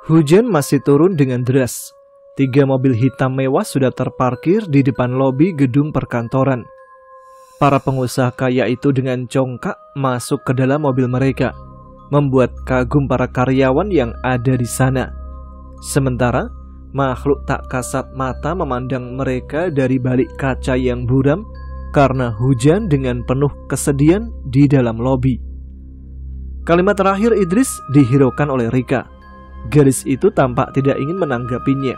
Hujan masih turun dengan deras. 3 mobil hitam mewah sudah terparkir di depan lobi gedung perkantoran. Para pengusaha kaya itu dengan congkak masuk ke dalam mobil mereka, membuat kagum para karyawan yang ada di sana. Sementara, makhluk tak kasat mata memandang mereka dari balik kaca yang buram karena hujan dengan penuh kesedihan di dalam lobi. Kalimat terakhir Idris dihiraukan oleh Rika. Gadis itu tampak tidak ingin menanggapinya.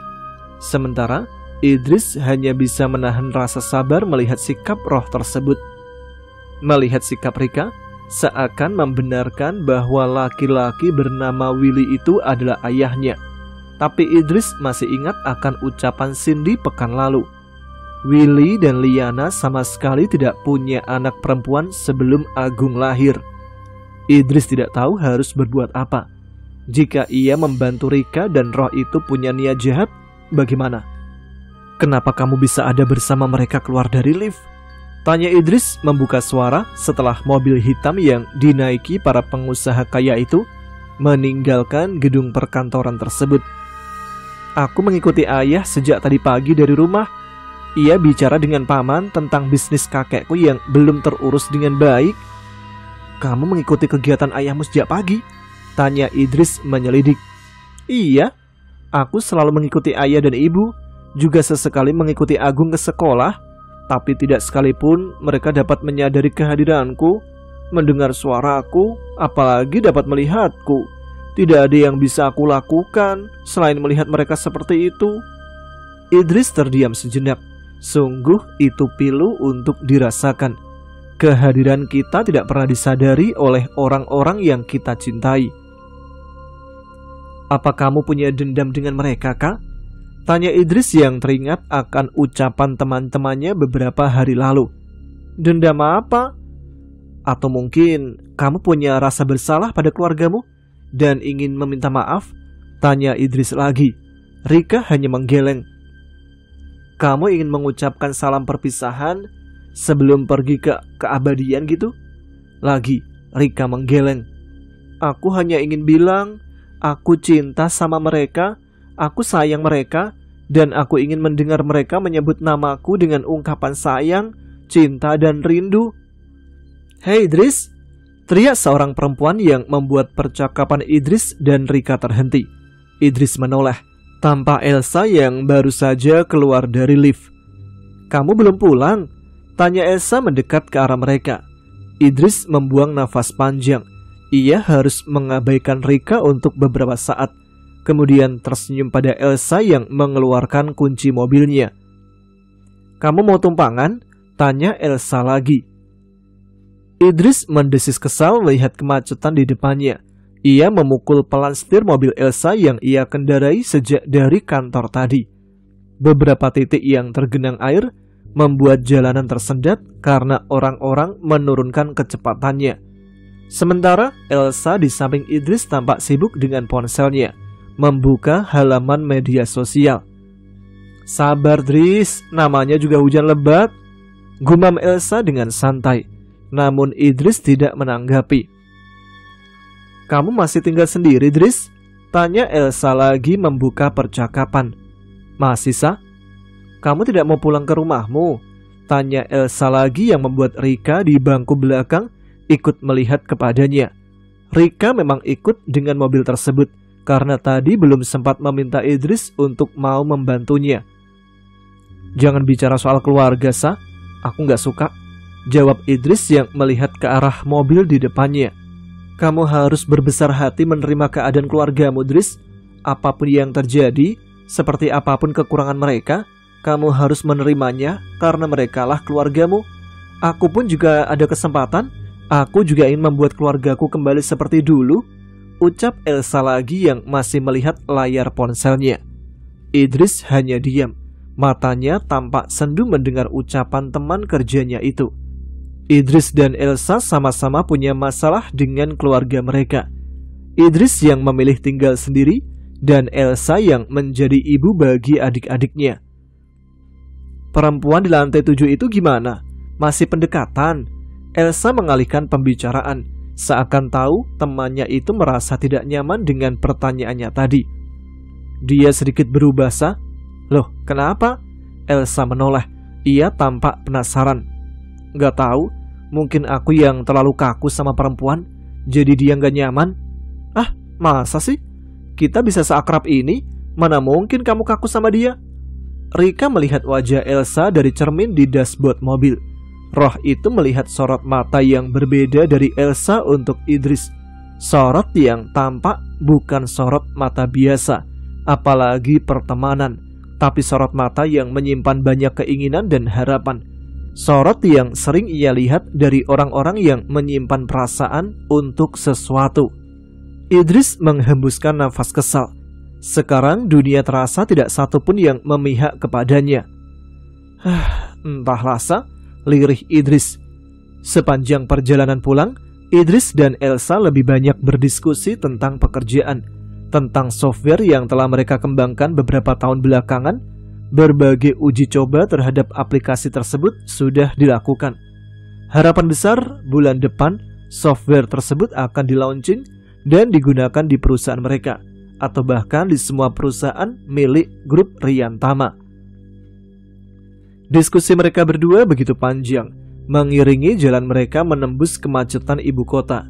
Sementara Idris hanya bisa menahan rasa sabar melihat sikap roh tersebut. Melihat sikap Rika seakan membenarkan bahwa laki-laki bernama Willy itu adalah ayahnya. Tapi Idris masih ingat akan ucapan Cindy pekan lalu. Willy dan Liana sama sekali tidak punya anak perempuan sebelum Agung lahir. Idris tidak tahu harus berbuat apa. Jika ia membantu Rika dan roh itu punya niat jahat, bagaimana? Kenapa kamu bisa ada bersama mereka keluar dari lift? Tanya Idris membuka suara setelah mobil hitam yang dinaiki para pengusaha kaya itu meninggalkan gedung perkantoran tersebut. Aku mengikuti ayah sejak tadi pagi dari rumah. Ia bicara dengan paman tentang bisnis kakekku yang belum terurus dengan baik. Kamu mengikuti kegiatan ayahmu sejak pagi? Tanya Idris menyelidik. Iya, aku selalu mengikuti ayah dan ibu. Juga sesekali mengikuti Agung ke sekolah. Tapi tidak sekalipun mereka dapat menyadari kehadiranku, mendengar suaraku, apalagi dapat melihatku. Tidak ada yang bisa aku lakukan selain melihat mereka seperti itu. Idris terdiam sejenak. Sungguh itu pilu untuk dirasakan. Kehadiran kita tidak pernah disadari oleh orang-orang yang kita cintai. Apa kamu punya dendam dengan mereka, Kak? Tanya Idris yang teringat akan ucapan teman-temannya beberapa hari lalu. Dendam apa? Atau mungkin kamu punya rasa bersalah pada keluargamu dan ingin meminta maaf? Tanya Idris lagi. Rika hanya menggeleng. Kamu ingin mengucapkan salam perpisahan sebelum pergi ke keabadian gitu? Lagi, Rika menggeleng. Aku hanya ingin bilang, aku cinta sama mereka, aku sayang mereka, dan aku ingin mendengar mereka menyebut namaku dengan ungkapan sayang, cinta, dan rindu. Hei Idris, teriak seorang perempuan yang membuat percakapan Idris dan Rika terhenti. Idris menoleh, tampak Elsa yang baru saja keluar dari lift. Kamu belum pulang? Tanya Elsa mendekat ke arah mereka. Idris membuang nafas panjang. Ia harus mengabaikan Rika untuk beberapa saat. Kemudian tersenyum pada Elsa yang mengeluarkan kunci mobilnya. Kamu mau tumpangan? Tanya Elsa lagi. Idris mendesis kesal melihat kemacetan di depannya. Ia memukul pelan setir mobil Elsa yang ia kendarai sejak dari kantor tadi. Beberapa titik yang tergenang air membuat jalanan tersendat karena orang-orang menurunkan kecepatannya. Sementara Elsa di samping Idris tampak sibuk dengan ponselnya, membuka halaman media sosial. Sabar Dris, namanya juga hujan lebat, gumam Elsa dengan santai. Namun Idris tidak menanggapi. Kamu masih tinggal sendiri Dris? Tanya Elsa lagi membuka percakapan. Masih sah? Kamu tidak mau pulang ke rumahmu? Tanya Elsa lagi yang membuat Rika di bangku belakang ikut melihat kepadanya. Rika memang ikut dengan mobil tersebut karena tadi belum sempat meminta Idris untuk mau membantunya. Jangan bicara soal keluarga, Sa. Aku gak suka. Jawab Idris yang melihat ke arah mobil di depannya. Kamu harus berbesar hati menerima keadaan keluargamu, Idris. Apapun yang terjadi, seperti apapun kekurangan mereka, kamu harus menerimanya karena merekalah keluargamu. Aku pun juga ada kesempatan. Aku juga ingin membuat keluargaku kembali seperti dulu. Ucap Elsa lagi yang masih melihat layar ponselnya. Idris hanya diam. Matanya tampak sendu mendengar ucapan teman kerjanya itu. Idris dan Elsa sama-sama punya masalah dengan keluarga mereka. Idris yang memilih tinggal sendiri dan Elsa yang menjadi ibu bagi adik-adiknya. Perempuan di lantai 7 itu gimana? Masih pendekatan? Elsa mengalihkan pembicaraan, seakan tahu temannya itu merasa tidak nyaman dengan pertanyaannya tadi. Dia sedikit berubah sah. Loh, kenapa? Elsa menoleh. Ia tampak penasaran. Gak tahu, mungkin aku yang terlalu kaku sama perempuan, jadi dia gak nyaman. Ah, masa sih? Kita bisa seakrab ini? Mana mungkin kamu kaku sama dia? Rika melihat wajah Elsa dari cermin di dashboard mobil. Roh itu melihat sorot mata yang berbeda dari Elsa untuk Idris. Sorot yang tampak bukan sorot mata biasa, apalagi pertemanan, tapi sorot mata yang menyimpan banyak keinginan dan harapan. Sorot yang sering ia lihat dari orang-orang yang menyimpan perasaan untuk sesuatu. Idris menghembuskan nafas kesal. Sekarang dunia terasa tidak satupun yang memihak kepadanya. Entahlah sa, lirih Idris. Sepanjang perjalanan pulang, Idris dan Elsa lebih banyak berdiskusi tentang pekerjaan, tentang software yang telah mereka kembangkan beberapa tahun belakangan. Berbagai uji coba terhadap aplikasi tersebut sudah dilakukan. Harapan besar bulan depan software tersebut akan di-launching dan digunakan di perusahaan mereka, atau bahkan di semua perusahaan milik grup Riyantama. Diskusi mereka berdua begitu panjang, mengiringi jalan mereka menembus kemacetan ibu kota.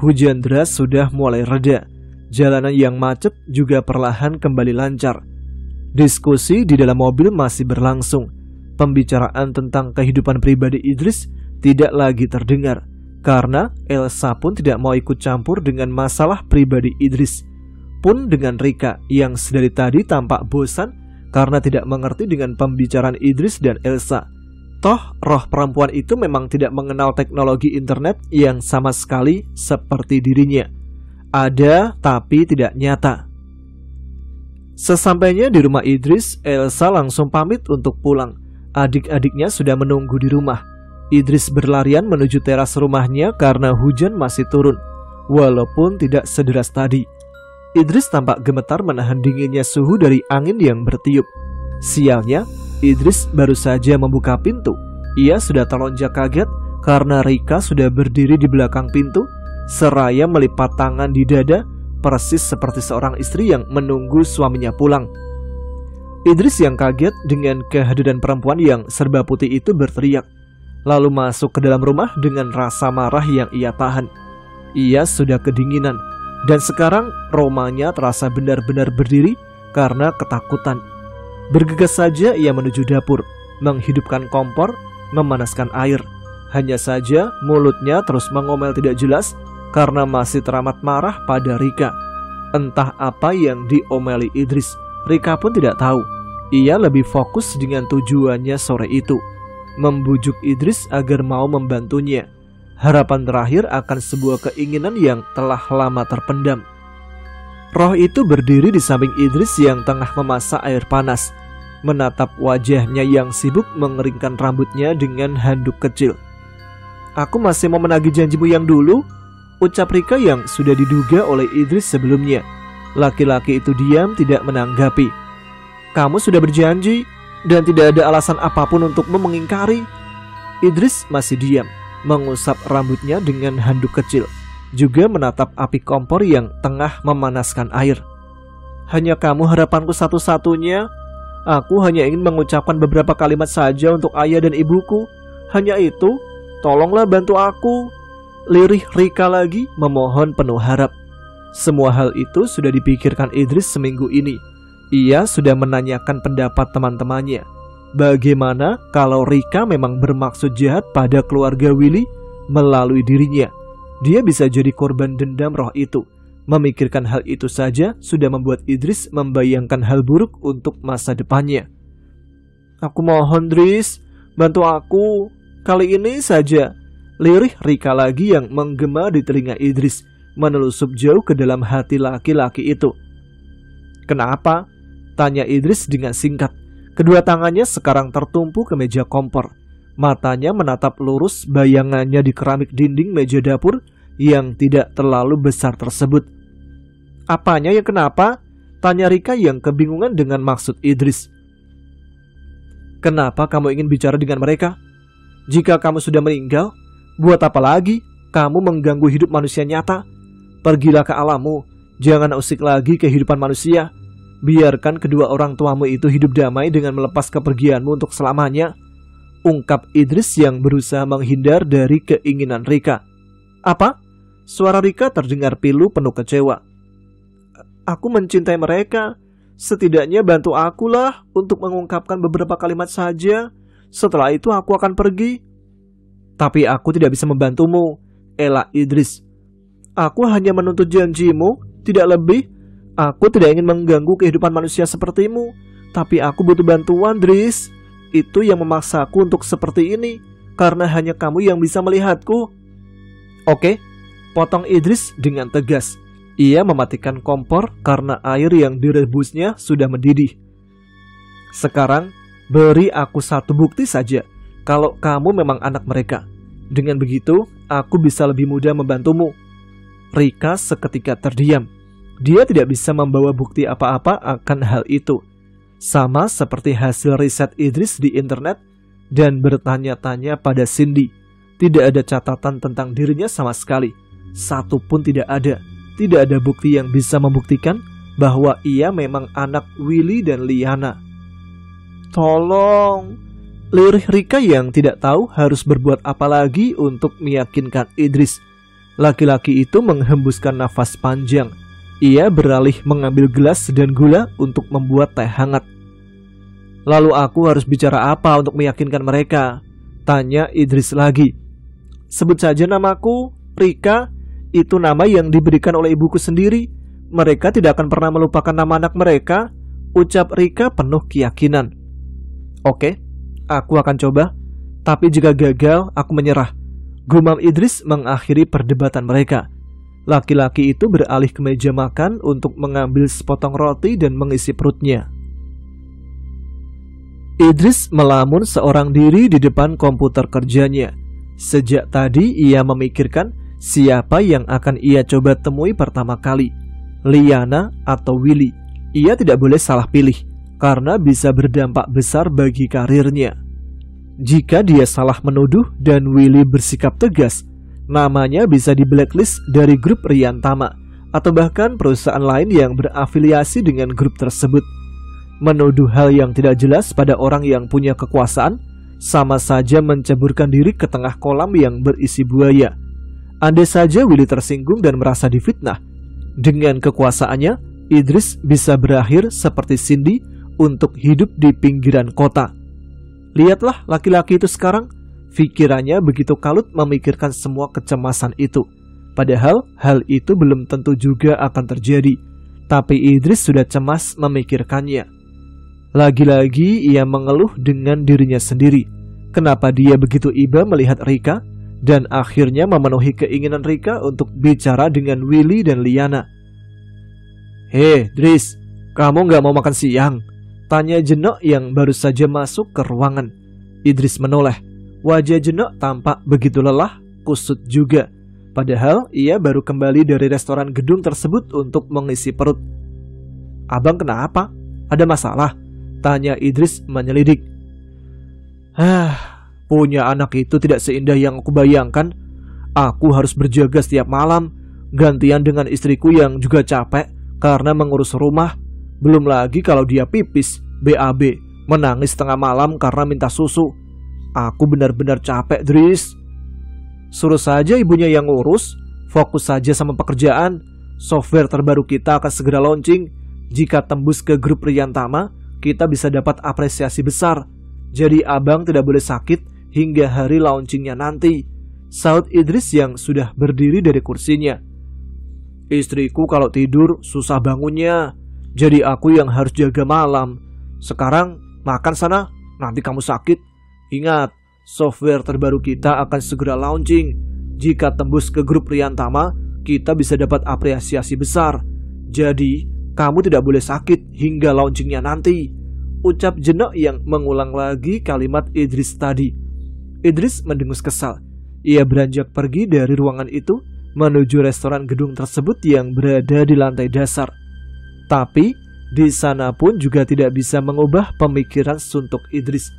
Hujan deras sudah mulai reda, jalanan yang macet juga perlahan kembali lancar. Diskusi di dalam mobil masih berlangsung. Pembicaraan tentang kehidupan pribadi Idris tidak lagi terdengar, karena Elsa pun tidak mau ikut campur dengan masalah pribadi Idris. Pun dengan Rika yang sedari tadi tampak bosan karena tidak mengerti dengan pembicaraan Idris dan Elsa. Toh roh perempuan itu memang tidak mengenal teknologi internet yang sama sekali seperti dirinya. Ada tapi tidak nyata. Sesampainya di rumah Idris, Elsa langsung pamit untuk pulang. Adik-adiknya sudah menunggu di rumah. Idris berlarian menuju teras rumahnya karena hujan masih turun, walaupun tidak sederas tadi. Idris tampak gemetar menahan dinginnya suhu dari angin yang bertiup. Sialnya, Idris baru saja membuka pintu. Ia sudah terlonjak kaget karena Rika sudah berdiri di belakang pintu, seraya melipat tangan di dada, persis seperti seorang istri yang menunggu suaminya pulang. Idris yang kaget dengan kehadiran perempuan yang serba putih itu berteriak, lalu masuk ke dalam rumah dengan rasa marah yang ia tahan. Ia sudah kedinginan, dan sekarang romanya terasa benar-benar berdiri karena ketakutan. Bergegas saja ia menuju dapur, menghidupkan kompor, memanaskan air. Hanya saja mulutnya terus mengomel tidak jelas karena masih teramat marah pada Rika. Entah apa yang diomeli Idris, Rika pun tidak tahu. Ia lebih fokus dengan tujuannya sore itu, membujuk Idris agar mau membantunya. Harapan terakhir akan sebuah keinginan yang telah lama terpendam. Roh itu berdiri di samping Idris yang tengah memasak air panas, menatap wajahnya yang sibuk mengeringkan rambutnya dengan handuk kecil. "Aku masih mau menagih janjimu yang dulu," ucap Rika yang sudah diduga oleh Idris sebelumnya. Laki-laki itu diam tidak menanggapi. "Kamu sudah berjanji dan tidak ada alasan apapun untukmu mengingkari." Idris masih diam, mengusap rambutnya dengan handuk kecil, juga menatap api kompor yang tengah memanaskan air. "Hanya kamu harapanku satu-satunya. Aku hanya ingin mengucapkan beberapa kalimat saja untuk ayah dan ibuku. Hanya itu, tolonglah bantu aku," lirih Rika lagi memohon penuh harap. Semua hal itu sudah dipikirkan Idris seminggu ini. Ia sudah menanyakan pendapat teman-temannya. Bagaimana kalau Rika memang bermaksud jahat pada keluarga Willy melalui dirinya? Dia bisa jadi korban dendam roh itu. Memikirkan hal itu saja sudah membuat Idris membayangkan hal buruk untuk masa depannya. "Aku mohon, Idris, bantu aku. Kali ini saja," lirih Rika lagi yang menggema di telinga Idris, menelusup jauh ke dalam hati laki-laki itu. "Kenapa?" tanya Idris dengan singkat. Kedua tangannya sekarang tertumpu ke meja kompor. Matanya menatap lurus bayangannya di keramik dinding meja dapur yang tidak terlalu besar tersebut. "Apanya yang kenapa?" tanya Rika yang kebingungan dengan maksud Idris. "Kenapa kamu ingin bicara dengan mereka? Jika kamu sudah meninggal, buat apa lagi kamu mengganggu hidup manusia nyata? Pergilah ke alammu, jangan usik lagi kehidupan manusia. Biarkan kedua orang tuamu itu hidup damai dengan melepas kepergianmu untuk selamanya, ungkap Idris yang berusaha menghindar dari keinginan Rika. Apa? Suara Rika terdengar pilu penuh kecewa. Aku mencintai mereka. Setidaknya bantu akulah untuk mengungkapkan beberapa kalimat saja. Setelah itu aku akan pergi. Tapi aku tidak bisa membantumu, elak Idris. Aku hanya menuntut janjimu, tidak lebih. Aku tidak ingin mengganggu kehidupan manusia sepertimu. Tapi aku butuh bantuan, Dris. Itu yang memaksaku untuk seperti ini, karena hanya kamu yang bisa melihatku. Oke, potong Idris dengan tegas. Ia mematikan kompor karena air yang direbusnya sudah mendidih. Sekarang, beri aku satu bukti saja kalau kamu memang anak mereka. Dengan begitu, aku bisa lebih mudah membantumu. Rika seketika terdiam. Dia tidak bisa membawa bukti apa-apa akan hal itu. Sama seperti hasil riset Idris di internet dan bertanya-tanya pada Cindy. Tidak ada catatan tentang dirinya sama sekali. Satu pun tidak ada. Tidak ada bukti yang bisa membuktikan bahwa ia memang anak Willy dan Liana. Tolong. Lirih Rika yang tidak tahu harus berbuat apa lagi untuk meyakinkan Idris. Laki-laki itu menghembuskan nafas panjang. Ia beralih mengambil gelas dan gula untuk membuat teh hangat. Lalu aku harus bicara apa untuk meyakinkan mereka? Tanya Idris lagi. Sebut saja namaku, Rika. Itu nama yang diberikan oleh ibuku sendiri. Mereka tidak akan pernah melupakan nama anak mereka, ucap Rika penuh keyakinan. Oke, aku akan coba. Tapi jika gagal, aku menyerah. Gumam Idris mengakhiri perdebatan mereka. Laki-laki itu beralih ke meja makan untuk mengambil sepotong roti dan mengisi perutnya. Idris melamun seorang diri di depan komputer kerjanya. Sejak tadi ia memikirkan siapa yang akan ia coba temui pertama kali, Liana atau Willy. Ia tidak boleh salah pilih, karena bisa berdampak besar bagi karirnya. Jika dia salah menuduh dan Willy bersikap tegas, namanya bisa di blacklist dari grup Riyantama atau bahkan perusahaan lain yang berafiliasi dengan grup tersebut. Menuduh hal yang tidak jelas pada orang yang punya kekuasaan sama saja menceburkan diri ke tengah kolam yang berisi buaya. Andai saja Willy tersinggung dan merasa difitnah, dengan kekuasaannya Idris bisa berakhir seperti Cindy untuk hidup di pinggiran kota. Lihatlah laki-laki itu sekarang. Pikirannya begitu kalut memikirkan semua kecemasan itu. Padahal hal itu belum tentu juga akan terjadi. Tapi Idris sudah cemas memikirkannya. Lagi-lagi ia mengeluh dengan dirinya sendiri. Kenapa dia begitu iba melihat Rika dan akhirnya memenuhi keinginan Rika untuk bicara dengan Willy dan Liana. Hei, Dris, kamu gak mau makan siang? Tanya Jenok yang baru saja masuk ke ruangan. Idris menoleh. Wajah Jenok tampak begitu lelah, kusut juga. Padahal ia baru kembali dari restoran gedung tersebut untuk mengisi perut. Abang kenapa? Ada masalah? Tanya Idris menyelidik. Punya anak itu tidak seindah yang aku bayangkan. Aku harus berjaga setiap malam, gantian dengan istriku yang juga capek karena mengurus rumah. Belum lagi kalau dia pipis, BAB, menangis tengah malam karena minta susu. Aku benar-benar capek, Dris. Suruh saja ibunya yang ngurus. Fokus saja sama pekerjaan. Software terbaru kita akan segera launching. Jika tembus ke grup Riyantama, kita bisa dapat apresiasi besar. Jadi abang tidak boleh sakit hingga hari launchingnya nanti, saut Idris yang sudah berdiri dari kursinya. Istriku kalau tidur susah bangunnya, jadi aku yang harus jaga malam. Sekarang makan sana, nanti kamu sakit. Ingat, software terbaru kita akan segera launching. Jika tembus ke grup Riyantama, kita bisa dapat apresiasi besar. Jadi, kamu tidak boleh sakit hingga launchingnya nanti, ucap Jenok yang mengulang lagi kalimat Idris tadi. Idris mendengus kesal. Ia beranjak pergi dari ruangan itu menuju restoran gedung tersebut yang berada di lantai dasar. Tapi, di sana pun juga tidak bisa mengubah pemikiran suntuk Idris.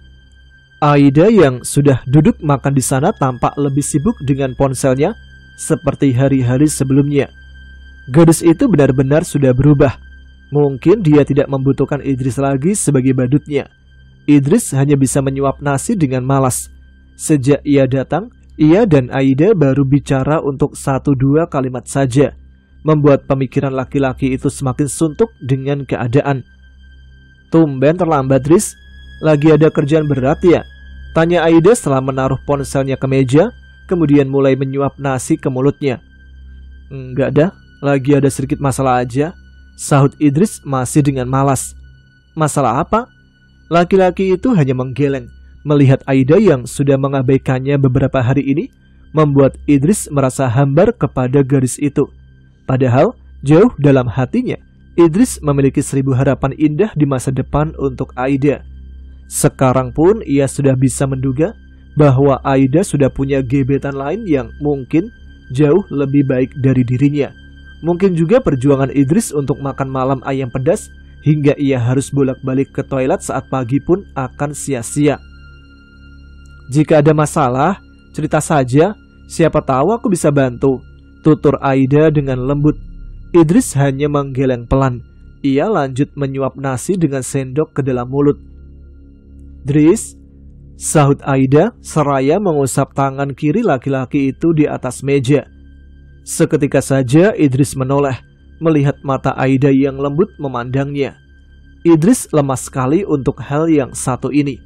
Aida yang sudah duduk makan di sana tampak lebih sibuk dengan ponselnya seperti hari-hari sebelumnya. Gadis itu benar-benar sudah berubah. Mungkin dia tidak membutuhkan Idris lagi sebagai badutnya. Idris hanya bisa menyuap nasi dengan malas. Sejak ia datang, ia dan Aida baru bicara untuk 1-2 kalimat saja, membuat pemikiran laki-laki itu semakin suntuk dengan keadaan. "Tumben terlambat, Dris. Lagi ada kerjaan berat ya?" tanya Aida setelah menaruh ponselnya ke meja, kemudian mulai menyuap nasi ke mulutnya. "Enggak dah, lagi ada sedikit masalah aja," sahut Idris masih dengan malas. "Masalah apa?" Laki-laki itu hanya menggeleng. Melihat Aida yang sudah mengabaikannya beberapa hari ini, membuat Idris merasa hambar kepada gadis itu. Padahal, jauh dalam hatinya, Idris memiliki 1000 harapan indah di masa depan untuk Aida. Sekarang pun ia sudah bisa menduga bahwa Aida sudah punya gebetan lain yang mungkin jauh lebih baik dari dirinya. Mungkin juga perjuangan Idris untuk makan malam ayam pedas hingga ia harus bolak-balik ke toilet saat pagi pun akan sia-sia. "Jika ada masalah, cerita saja. Siapa tahu aku bisa bantu," tutur Aida dengan lembut. Idris hanya menggeleng pelan. Ia lanjut menyuap nasi dengan sendok ke dalam mulut. "Dris," sahut Aida seraya mengusap tangan kiri laki-laki itu di atas meja. Seketika saja Idris menoleh, melihat mata Aida yang lembut memandangnya. Idris lemas sekali untuk hal yang satu ini.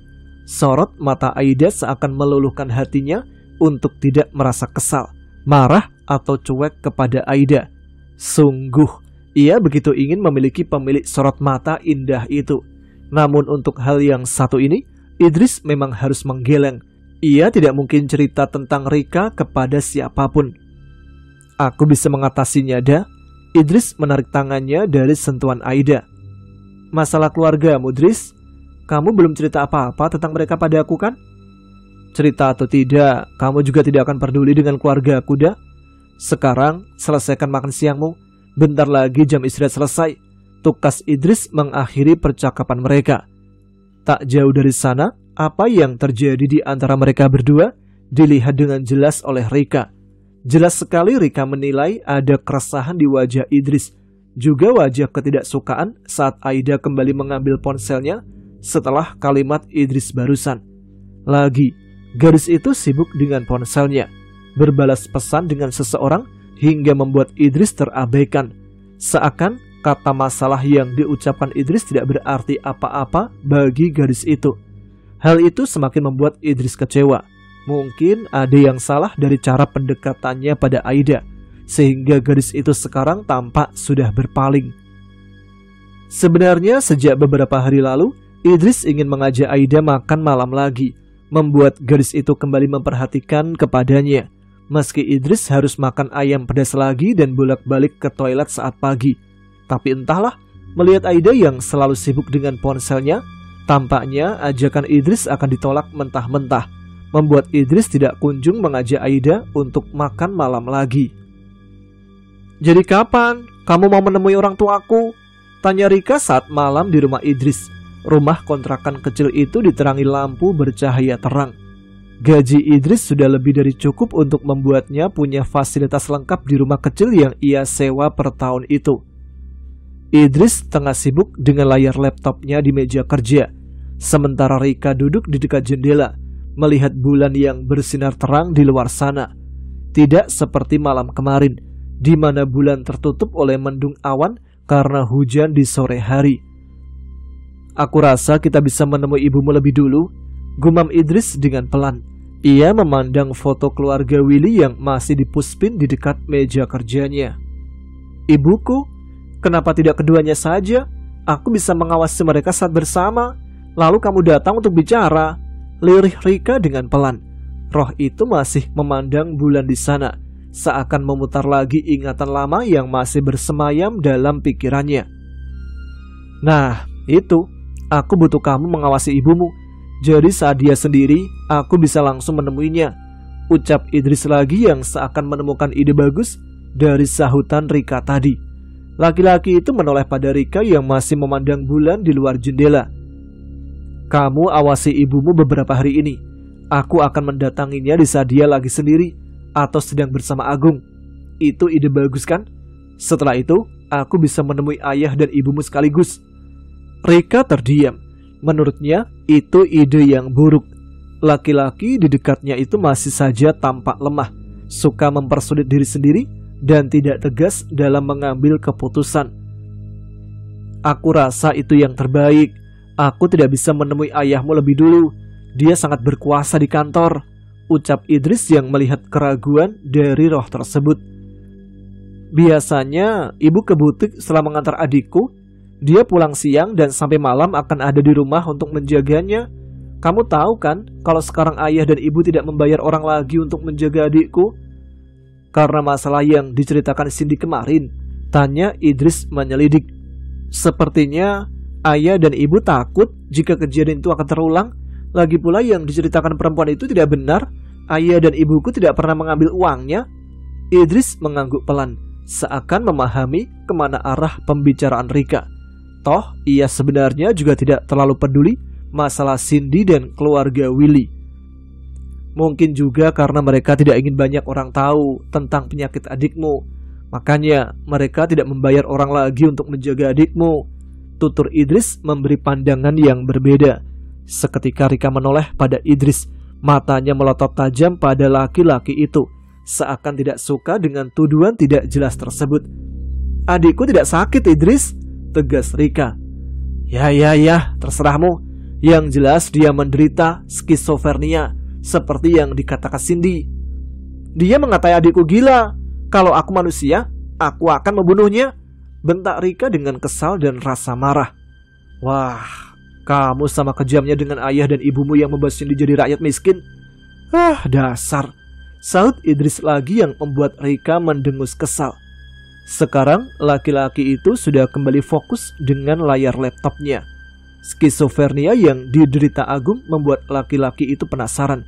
Sorot mata Aida seakan meluluhkan hatinya untuk tidak merasa kesal, marah, atau cuek kepada Aida. Sungguh, ia begitu ingin memiliki pemilik sorot mata indah itu. Namun untuk hal yang satu ini, Idris memang harus menggeleng. Ia tidak mungkin cerita tentang Rika kepada siapapun. "Aku bisa mengatasinya, dah." Idris menarik tangannya dari sentuhan Aida. "Masalah keluargamu, Dris? Kamu belum cerita apa-apa tentang mereka pada aku kan?" "Cerita atau tidak, kamu juga tidak akan peduli dengan keluarga aku, dah. Sekarang selesaikan makan siangmu. Bentar lagi jam istirahat selesai," tukas Idris mengakhiri percakapan mereka. Tak jauh dari sana, apa yang terjadi di antara mereka berdua dilihat dengan jelas oleh Rika. Jelas sekali Rika menilai ada keresahan di wajah Idris, juga wajah ketidaksukaan saat Aida kembali mengambil ponselnya setelah kalimat Idris barusan. Lagi, gadis itu sibuk dengan ponselnya, berbalas pesan dengan seseorang hingga membuat Idris terabaikan. Seakan kata masalah yang diucapkan Idris tidak berarti apa-apa bagi gadis itu. Hal itu semakin membuat Idris kecewa. Mungkin ada yang salah dari cara pendekatannya pada Aida, sehingga gadis itu sekarang tampak sudah berpaling. Sebenarnya sejak beberapa hari lalu, Idris ingin mengajak Aida makan malam lagi, membuat gadis itu kembali memperhatikan kepadanya. Meski Idris harus makan ayam pedas lagi dan bolak-balik ke toilet saat pagi. Tapi entahlah, melihat Aida yang selalu sibuk dengan ponselnya, tampaknya ajakan Idris akan ditolak mentah-mentah, membuat Idris tidak kunjung mengajak Aida untuk makan malam lagi. "Jadi kapan kamu mau menemui orang tuaku?" tanya Rika saat malam di rumah Idris. Rumah kontrakan kecil itu diterangi lampu bercahaya terang. Gaji Idris sudah lebih dari cukup untuk membuatnya punya fasilitas lengkap di rumah kecil yang ia sewa per tahun itu. Idris tengah sibuk dengan layar laptopnya di meja kerja, sementara Rika duduk di dekat jendela, melihat bulan yang bersinar terang di luar sana. Tidak seperti malam kemarin, di mana bulan tertutup oleh mendung awan karena hujan di sore hari. "Aku rasa kita bisa menemui ibumu lebih dulu," gumam Idris dengan pelan. Ia memandang foto keluarga Willy yang masih dipuspin di dekat meja kerjanya. "Ibuku? Kenapa tidak keduanya saja? Aku bisa mengawasi mereka saat bersama. Lalu kamu datang untuk bicara," lirih Rika dengan pelan. Roh itu masih memandang bulan di sana, seakan memutar lagi ingatan lama yang masih bersemayam dalam pikirannya. "Nah, itu. Aku butuh kamu mengawasi ibumu. Jadi saat dia sendiri, aku bisa langsung menemuinya," ucap Idris lagi yang seakan menemukan ide bagus dari sahutan Rika tadi. Laki-laki itu menoleh pada Rika yang masih memandang bulan di luar jendela. "Kamu awasi ibumu beberapa hari ini. Aku akan mendatanginya di saat dia lagi sendiri atau sedang bersama Agung. Itu ide bagus kan? Setelah itu, aku bisa menemui ayah dan ibumu sekaligus. Rika terdiam. Menurutnya itu ide yang buruk. Laki-laki di dekatnya itu masih saja tampak lemah, suka mempersulit diri sendiri, dan tidak tegas dalam mengambil keputusan. Aku rasa itu yang terbaik. Aku tidak bisa menemui ayahmu lebih dulu. Dia sangat berkuasa di kantor, ucap Idris yang melihat keraguan dari roh tersebut. Biasanya ibu ke butik setelah mengantar adikku. Dia pulang siang dan sampai malam akan ada di rumah untuk menjaganya. Kamu tahu kan kalau sekarang ayah dan ibu tidak membayar orang lagi untuk menjaga adikku? Karena masalah yang diceritakan Cindy kemarin, tanya Idris menyelidik. Sepertinya ayah dan ibu takut jika kejadian itu akan terulang. Lagi pula yang diceritakan perempuan itu tidak benar. Ayah dan ibuku tidak pernah mengambil uangnya. Idris mengangguk pelan, seakan memahami kemana arah pembicaraan Rika. Toh, ia sebenarnya juga tidak terlalu peduli masalah Cindy dan keluarga Willy. Mungkin juga karena mereka tidak ingin banyak orang tahu tentang penyakit adikmu. Makanya mereka tidak membayar orang lagi untuk menjaga adikmu. Tutur Idris memberi pandangan yang berbeda. Seketika Rika menoleh pada Idris. Matanya melotot tajam pada laki-laki itu, seakan tidak suka dengan tuduhan tidak jelas tersebut. Adikku tidak sakit, Idris, tegas Rika. Ya, terserahmu. Yang jelas dia menderita skizofrenia, seperti yang dikatakan Cindy. Dia mengatai adikku gila. Kalau aku manusia, aku akan membunuhnya, bentak Rika dengan kesal dan rasa marah. Wah, kamu sama kejamnya dengan ayah dan ibumu yang membuat Cindy jadi rakyat miskin. Dasar, sahut Idris lagi yang membuat Rika mendengus kesal. Sekarang laki-laki itu sudah kembali fokus dengan layar laptopnya. Skizofrenia yang diderita Agung membuat laki-laki itu penasaran.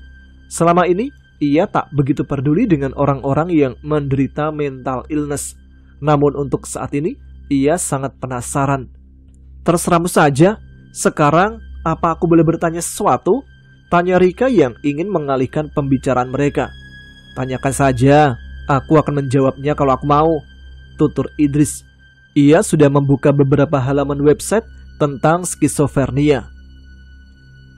Selama ini ia tak begitu peduli dengan orang-orang yang menderita mental illness. Namun untuk saat ini ia sangat penasaran. Terserahmu saja. Sekarang apa aku boleh bertanya sesuatu? Tanya Rika yang ingin mengalihkan pembicaraan mereka. Tanyakan saja, aku akan menjawabnya kalau aku mau, tutur Idris. Ia sudah membuka beberapa halaman website tentang skizofrenia.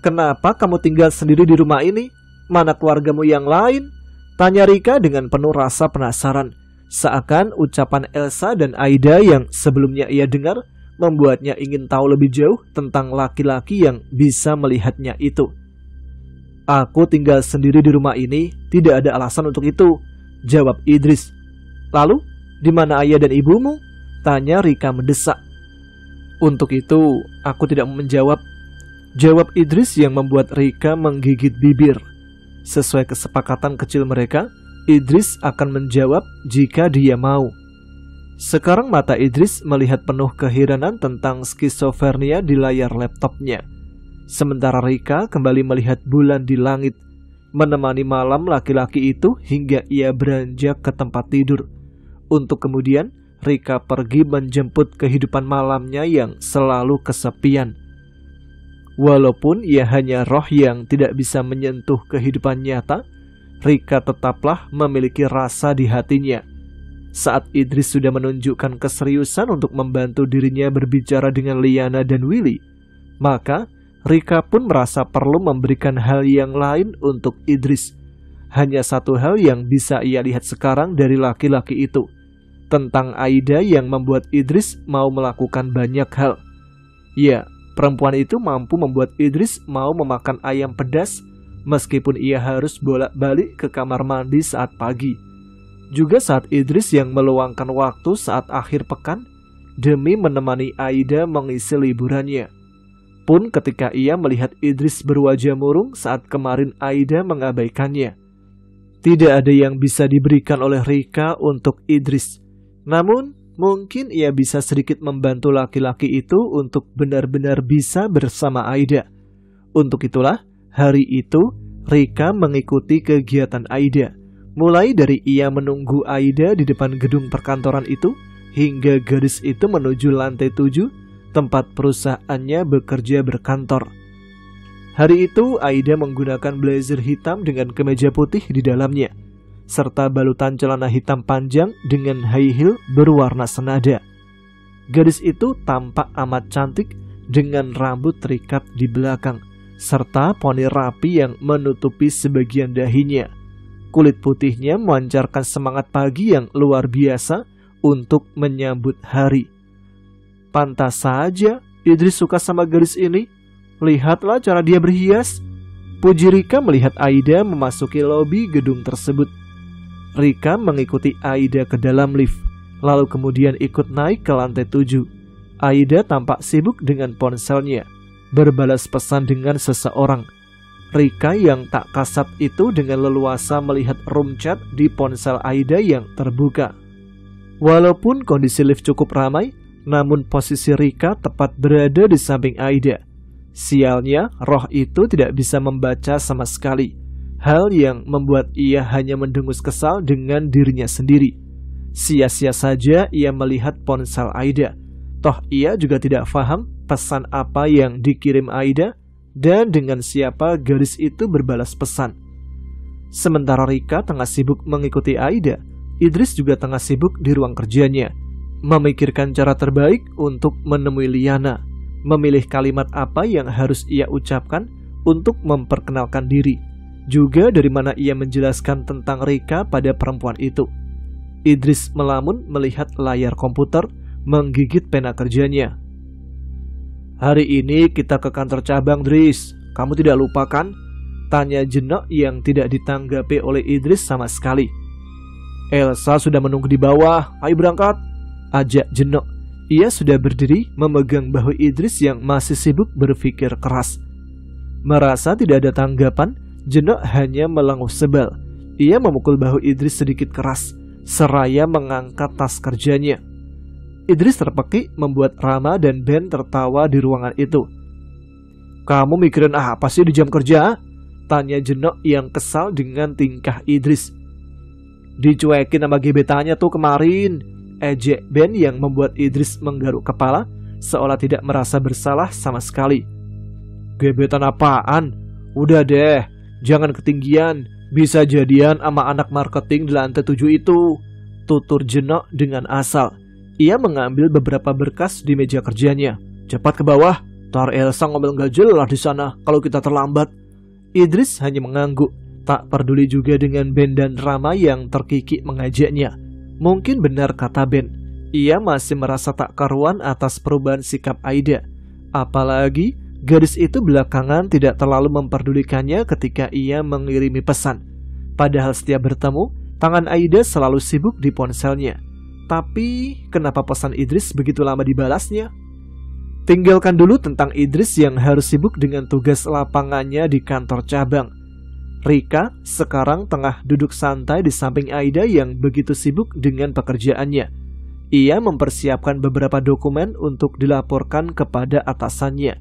Kenapa kamu tinggal sendiri di rumah ini? Mana keluargamu yang lain? Tanya Rika dengan penuh rasa penasaran. Seakan ucapan Elsa dan Aida yang sebelumnya ia dengar membuatnya ingin tahu lebih jauh tentang laki-laki yang bisa melihatnya itu. Aku tinggal sendiri di rumah ini, tidak ada alasan untuk itu, jawab Idris. Lalu, di mana ayah dan ibumu? Tanya Rika mendesak. Untuk itu, aku tidak menjawab, jawab Idris yang membuat Rika menggigit bibir. Sesuai kesepakatan kecil mereka, Idris akan menjawab jika dia mau. Sekarang mata Idris melihat penuh keheranan tentang skizofrenia di layar laptopnya. Sementara Rika kembali melihat bulan di langit, menemani malam laki-laki itu hingga ia beranjak ke tempat tidur. Untuk kemudian Rika pergi menjemput kehidupan malamnya yang selalu kesepian. Walaupun ia hanya roh yang tidak bisa menyentuh kehidupan nyata, Rika tetaplah memiliki rasa di hatinya. Saat Idris sudah menunjukkan keseriusan untuk membantu dirinya berbicara dengan Liana dan Willy, maka Rika pun merasa perlu memberikan hal yang lain untuk Idris. Hanya satu hal yang bisa ia lihat sekarang dari laki-laki itu, tentang Aida yang membuat Idris mau melakukan banyak hal. Ya, perempuan itu mampu membuat Idris mau memakan ayam pedas, meskipun ia harus bolak-balik ke kamar mandi saat pagi. Juga saat Idris yang meluangkan waktu saat akhir pekan demi menemani Aida mengisi liburannya. Pun ketika ia melihat Idris berwajah murung saat kemarin Aida mengabaikannya. Tidak ada yang bisa diberikan oleh Rika untuk Idris. Namun mungkin ia bisa sedikit membantu laki-laki itu untuk benar-benar bisa bersama Aida. Untuk itulah hari itu Rika mengikuti kegiatan Aida. Mulai dari ia menunggu Aida di depan gedung perkantoran itu, hingga gadis itu menuju lantai 7, tempat perusahaannya bekerja berkantor. Hari itu Aida menggunakan blazer hitam dengan kemeja putih di dalamnya, serta balutan celana hitam panjang dengan high heel berwarna senada. Gadis itu tampak amat cantik dengan rambut terikat di belakang, serta poni rapi yang menutupi sebagian dahinya. Kulit putihnya memancarkan semangat pagi yang luar biasa untuk menyambut hari. Pantas saja Idris suka sama gadis ini. Lihatlah cara dia berhias. Puji Rika melihat Aida memasuki lobi gedung tersebut. Rika mengikuti Aida ke dalam lift, lalu kemudian ikut naik ke lantai 7. Aida tampak sibuk dengan ponselnya, berbalas pesan dengan seseorang. Rika yang tak kasat itu dengan leluasa melihat room chat di ponsel Aida yang terbuka. Walaupun kondisi lift cukup ramai, namun posisi Rika tepat berada di samping Aida. Sialnya, roh itu tidak bisa membaca sama sekali. Hal yang membuat ia hanya mendengus kesal dengan dirinya sendiri. Sia-sia saja ia melihat ponsel Aida. Toh ia juga tidak paham pesan apa yang dikirim Aida dan dengan siapa gadis itu berbalas pesan. Sementara Rika tengah sibuk mengikuti Aida, Idris juga tengah sibuk di ruang kerjanya, memikirkan cara terbaik untuk menemui Liana, memilih kalimat apa yang harus ia ucapkan untuk memperkenalkan diri, juga dari mana ia menjelaskan tentang Rika pada perempuan itu. Idris melamun melihat layar komputer, menggigit pena kerjanya. Hari ini kita ke kantor cabang, Dris. Kamu tidak lupa kan? Tanya Jenok yang tidak ditanggapi oleh Idris sama sekali. Elsa sudah menunggu di bawah, ayo berangkat, ajak Jenok. Ia sudah berdiri memegang bahu Idris yang masih sibuk berpikir keras. Merasa tidak ada tanggapan, Jenok hanya melenguh sebal. Ia memukul bahu Idris sedikit keras, seraya mengangkat tas kerjanya. Idris terpekik membuat Rama dan Ben tertawa di ruangan itu. Kamu mikirin apa sih di jam kerja? Tanya Jenok yang kesal dengan tingkah Idris. Dicuekin sama gebetannya tuh kemarin, ejek Ben yang membuat Idris menggaruk kepala, seolah tidak merasa bersalah sama sekali. Gebetan apaan? Udah deh, jangan ketinggian, bisa jadian sama anak marketing di lantai 7 itu, tutur Jenok dengan asal. Ia mengambil beberapa berkas di meja kerjanya. Cepat ke bawah, tar Elsa ngomel gak jelas di sana kalau kita terlambat. Idris hanya mengangguk, tak peduli juga dengan Ben dan Rama yang terkikik mengajaknya. Mungkin benar kata Ben, ia masih merasa tak karuan atas perubahan sikap Aida. Apalagi gadis itu belakangan tidak terlalu memperdulikannya ketika ia mengirimi pesan. Padahal setiap bertemu, tangan Aida selalu sibuk di ponselnya. Tapi kenapa pesan Idris begitu lama dibalasnya? Tinggalkan dulu tentang Idris yang harus sibuk dengan tugas lapangannya di kantor cabang. Rika sekarang tengah duduk santai di samping Aida yang begitu sibuk dengan pekerjaannya. Ia mempersiapkan beberapa dokumen untuk dilaporkan kepada atasannya.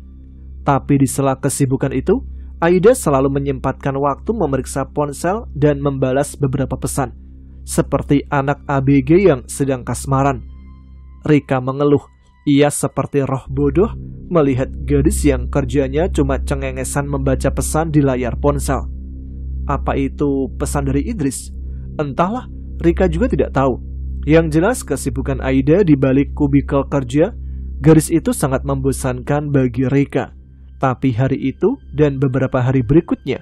Tapi di sela kesibukan itu, Aida selalu menyempatkan waktu memeriksa ponsel dan membalas beberapa pesan, seperti anak ABG yang sedang kasmaran. Rika mengeluh, ia seperti roh bodoh melihat gadis yang kerjanya cuma cengengesan membaca pesan di layar ponsel. Apa itu pesan dari Idris? Entahlah, Rika juga tidak tahu. Yang jelas kesibukan Aida di balik kubikel kerja, gadis itu sangat membosankan bagi Rika. Tapi hari itu dan beberapa hari berikutnya,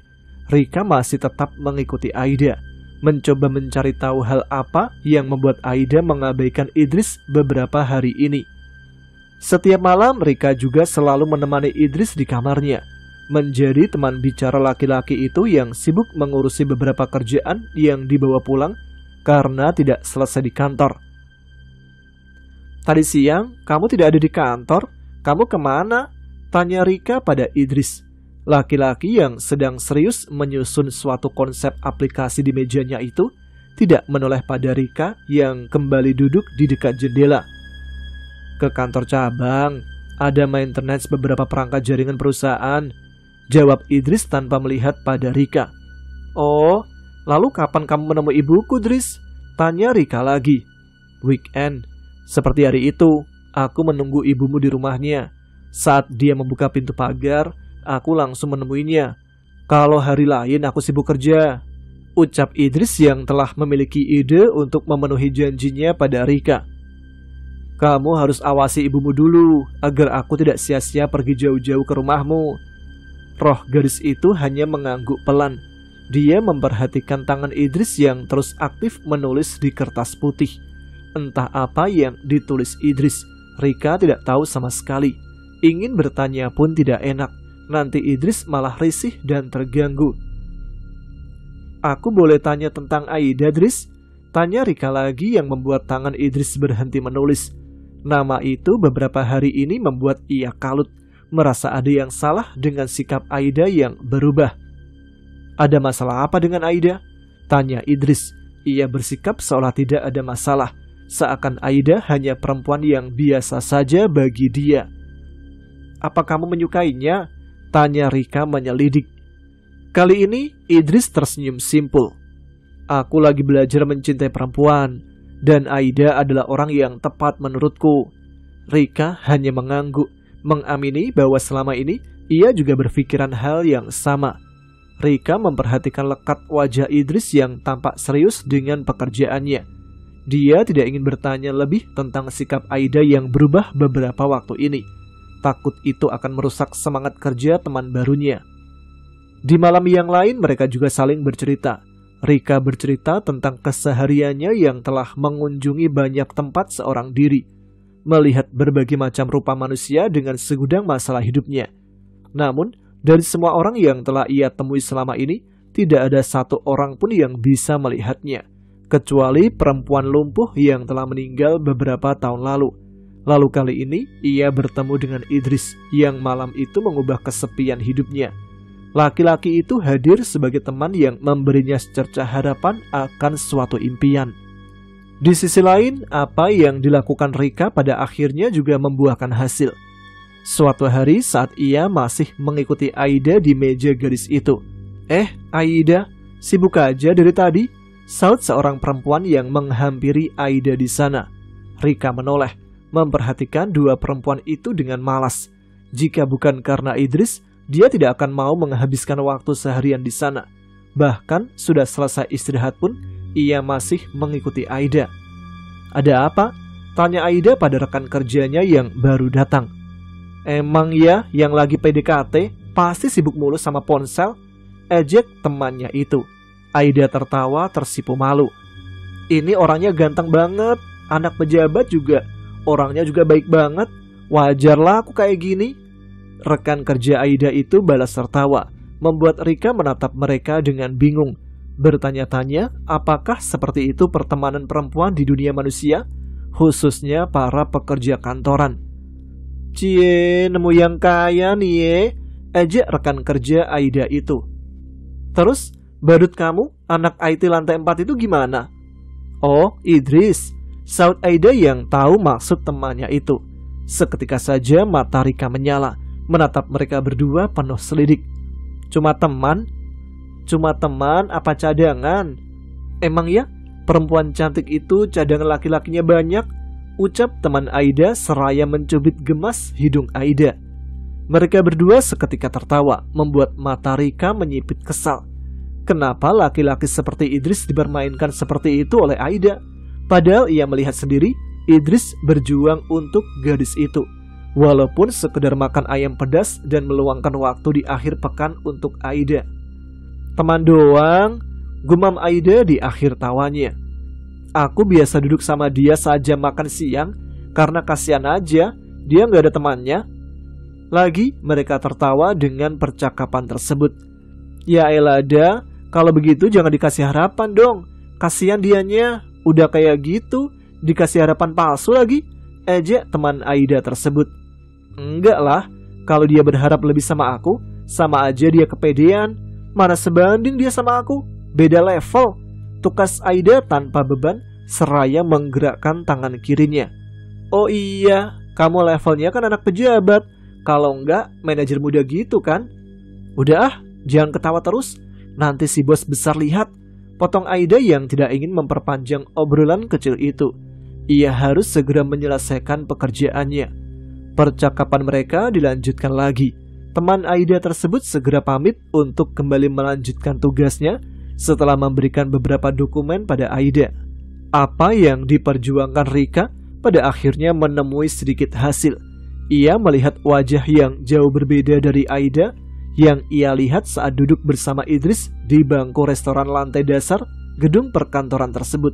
Rika masih tetap mengikuti Aida, mencoba mencari tahu hal apa yang membuat Aida mengabaikan Idris beberapa hari ini. Setiap malam Rika juga selalu menemani Idris di kamarnya, menjadi teman bicara laki-laki itu yang sibuk mengurusi beberapa kerjaan yang dibawa pulang karena tidak selesai di kantor. Tadi siang kamu tidak ada di kantor, kamu kemana? Tanya Rika pada Idris. Laki-laki yang sedang serius menyusun suatu konsep aplikasi di mejanya itu tidak menoleh pada Rika yang kembali duduk di dekat jendela. Ke kantor cabang, ada maintenance beberapa perangkat jaringan perusahaan, jawab Idris tanpa melihat pada Rika. Oh, lalu kapan kamu menemui ibuku, Idris? Tanya Rika lagi. Weekend, seperti hari itu, aku menunggu ibumu di rumahnya. Saat dia membuka pintu pagar, aku langsung menemuinya. Kalau hari lain aku sibuk kerja, ucap Idris yang telah memiliki ide untuk memenuhi janjinya pada Rika. Kamu harus awasi ibumu dulu agar aku tidak sia-sia pergi jauh-jauh ke rumahmu. Roh gadis itu hanya mengangguk pelan. Dia memperhatikan tangan Idris yang terus aktif menulis di kertas putih. Entah apa yang ditulis Idris, Rika tidak tahu sama sekali. Ingin bertanya pun tidak enak. Nanti Idris malah risih dan terganggu. Aku boleh tanya tentang Aida, Idris? Tanya Rika lagi yang membuat tangan Idris berhenti menulis. Nama itu beberapa hari ini membuat ia kalut. Merasa ada yang salah dengan sikap Aida yang berubah. Ada masalah apa dengan Aida? Tanya Idris. Ia bersikap seolah tidak ada masalah. Seakan Aida hanya perempuan yang biasa saja bagi dia. Apa kamu menyukainya? Tanya Rika menyelidik. Kali ini Idris tersenyum simpul. Aku lagi belajar mencintai perempuan, dan Aida adalah orang yang tepat menurutku. Rika hanya mengangguk, mengamini bahwa selama ini ia juga berpikiran hal yang sama. Rika memperhatikan lekat wajah Idris yang tampak serius dengan pekerjaannya. Dia tidak ingin bertanya lebih tentang sikap Aida yang berubah beberapa waktu ini. Takut itu akan merusak semangat kerja teman barunya. Di malam yang lain mereka juga saling bercerita. Rika bercerita tentang kesehariannya yang telah mengunjungi banyak tempat seorang diri, melihat berbagai macam rupa manusia dengan segudang masalah hidupnya. Namun, dari semua orang yang telah ia temui selama ini, tidak ada satu orang pun yang bisa melihatnya, kecuali perempuan lumpuh yang telah meninggal beberapa tahun lalu. Lalu kali ini, ia bertemu dengan Idris yang malam itu mengubah kesepian hidupnya. Laki-laki itu hadir sebagai teman yang memberinya secercah harapan akan suatu impian. Di sisi lain, apa yang dilakukan Rika pada akhirnya juga membuahkan hasil. Suatu hari saat ia masih mengikuti Aida di meja gadis itu. Aida, sibuk aja dari tadi, saut seorang perempuan yang menghampiri Aida di sana. Rika menoleh, memperhatikan dua perempuan itu dengan malas. Jika bukan karena Idris, dia tidak akan mau menghabiskan waktu seharian di sana. Bahkan sudah selesai istirahat pun, ia masih mengikuti Aida. Ada apa? Tanya Aida pada rekan kerjanya yang baru datang. Emang ya yang lagi PDKT pasti sibuk mulu sama ponsel? Ejek temannya itu. Aida tertawa tersipu malu. Ini orangnya ganteng banget, anak pejabat juga. Orangnya juga baik banget. Wajarlah aku kayak gini. Rekan kerja Aida itu balas tertawa, membuat Rika menatap mereka dengan bingung. Bertanya-tanya, apakah seperti itu pertemanan perempuan di dunia manusia, khususnya para pekerja kantoran. Cie, nemu yang kaya nih ye, ejek rekan kerja Aida itu. Terus, badut kamu, anak IT lantai 4 itu gimana? Oh, Idris, saut Aida yang tahu maksud temannya itu. Seketika saja mata Rika menyala, menatap mereka berdua penuh selidik. Cuma teman? Cuma teman apa cadangan? Emang ya, perempuan cantik itu cadangan laki-lakinya banyak? Ucap teman Aida seraya mencubit gemas hidung Aida. Mereka berdua seketika tertawa, membuat mata Rika menyipit kesal. Kenapa laki-laki seperti Idris dipermainkan seperti itu oleh Aida? Padahal ia melihat sendiri, Idris berjuang untuk gadis itu. Walaupun sekedar makan ayam pedas dan meluangkan waktu di akhir pekan untuk Aida. Teman doang, gumam Aida di akhir tawanya. Aku biasa duduk sama dia saja makan siang, karena kasihan aja, dia gak ada temannya. Lagi mereka tertawa dengan percakapan tersebut. Ya elada, kalau begitu jangan dikasih harapan dong. Kasihan dianya, udah kayak gitu, dikasih harapan palsu lagi. Ejek teman Aida tersebut. Enggak lah, kalau dia berharap lebih sama aku, sama aja dia kepedean. Mana sebanding dia sama aku, beda level. Tukas Aida tanpa beban, seraya menggerakkan tangan kirinya. Oh iya, kamu levelnya kan anak pejabat. Kalau enggak, manajer muda gitu kan? Udah ah, jangan ketawa terus. Nanti si bos besar lihat. Potong Aida yang tidak ingin memperpanjang obrolan kecil itu. Ia harus segera menyelesaikan pekerjaannya. Percakapan mereka dilanjutkan lagi. Teman Aida tersebut segera pamit untuk kembali melanjutkan tugasnya setelah memberikan beberapa dokumen pada Aida. Apa yang diperjuangkan Rika pada akhirnya menemui sedikit hasil. Ia melihat wajah yang jauh berbeda dari Aida yang ia lihat saat duduk bersama Idris di bangku restoran lantai dasar gedung perkantoran tersebut.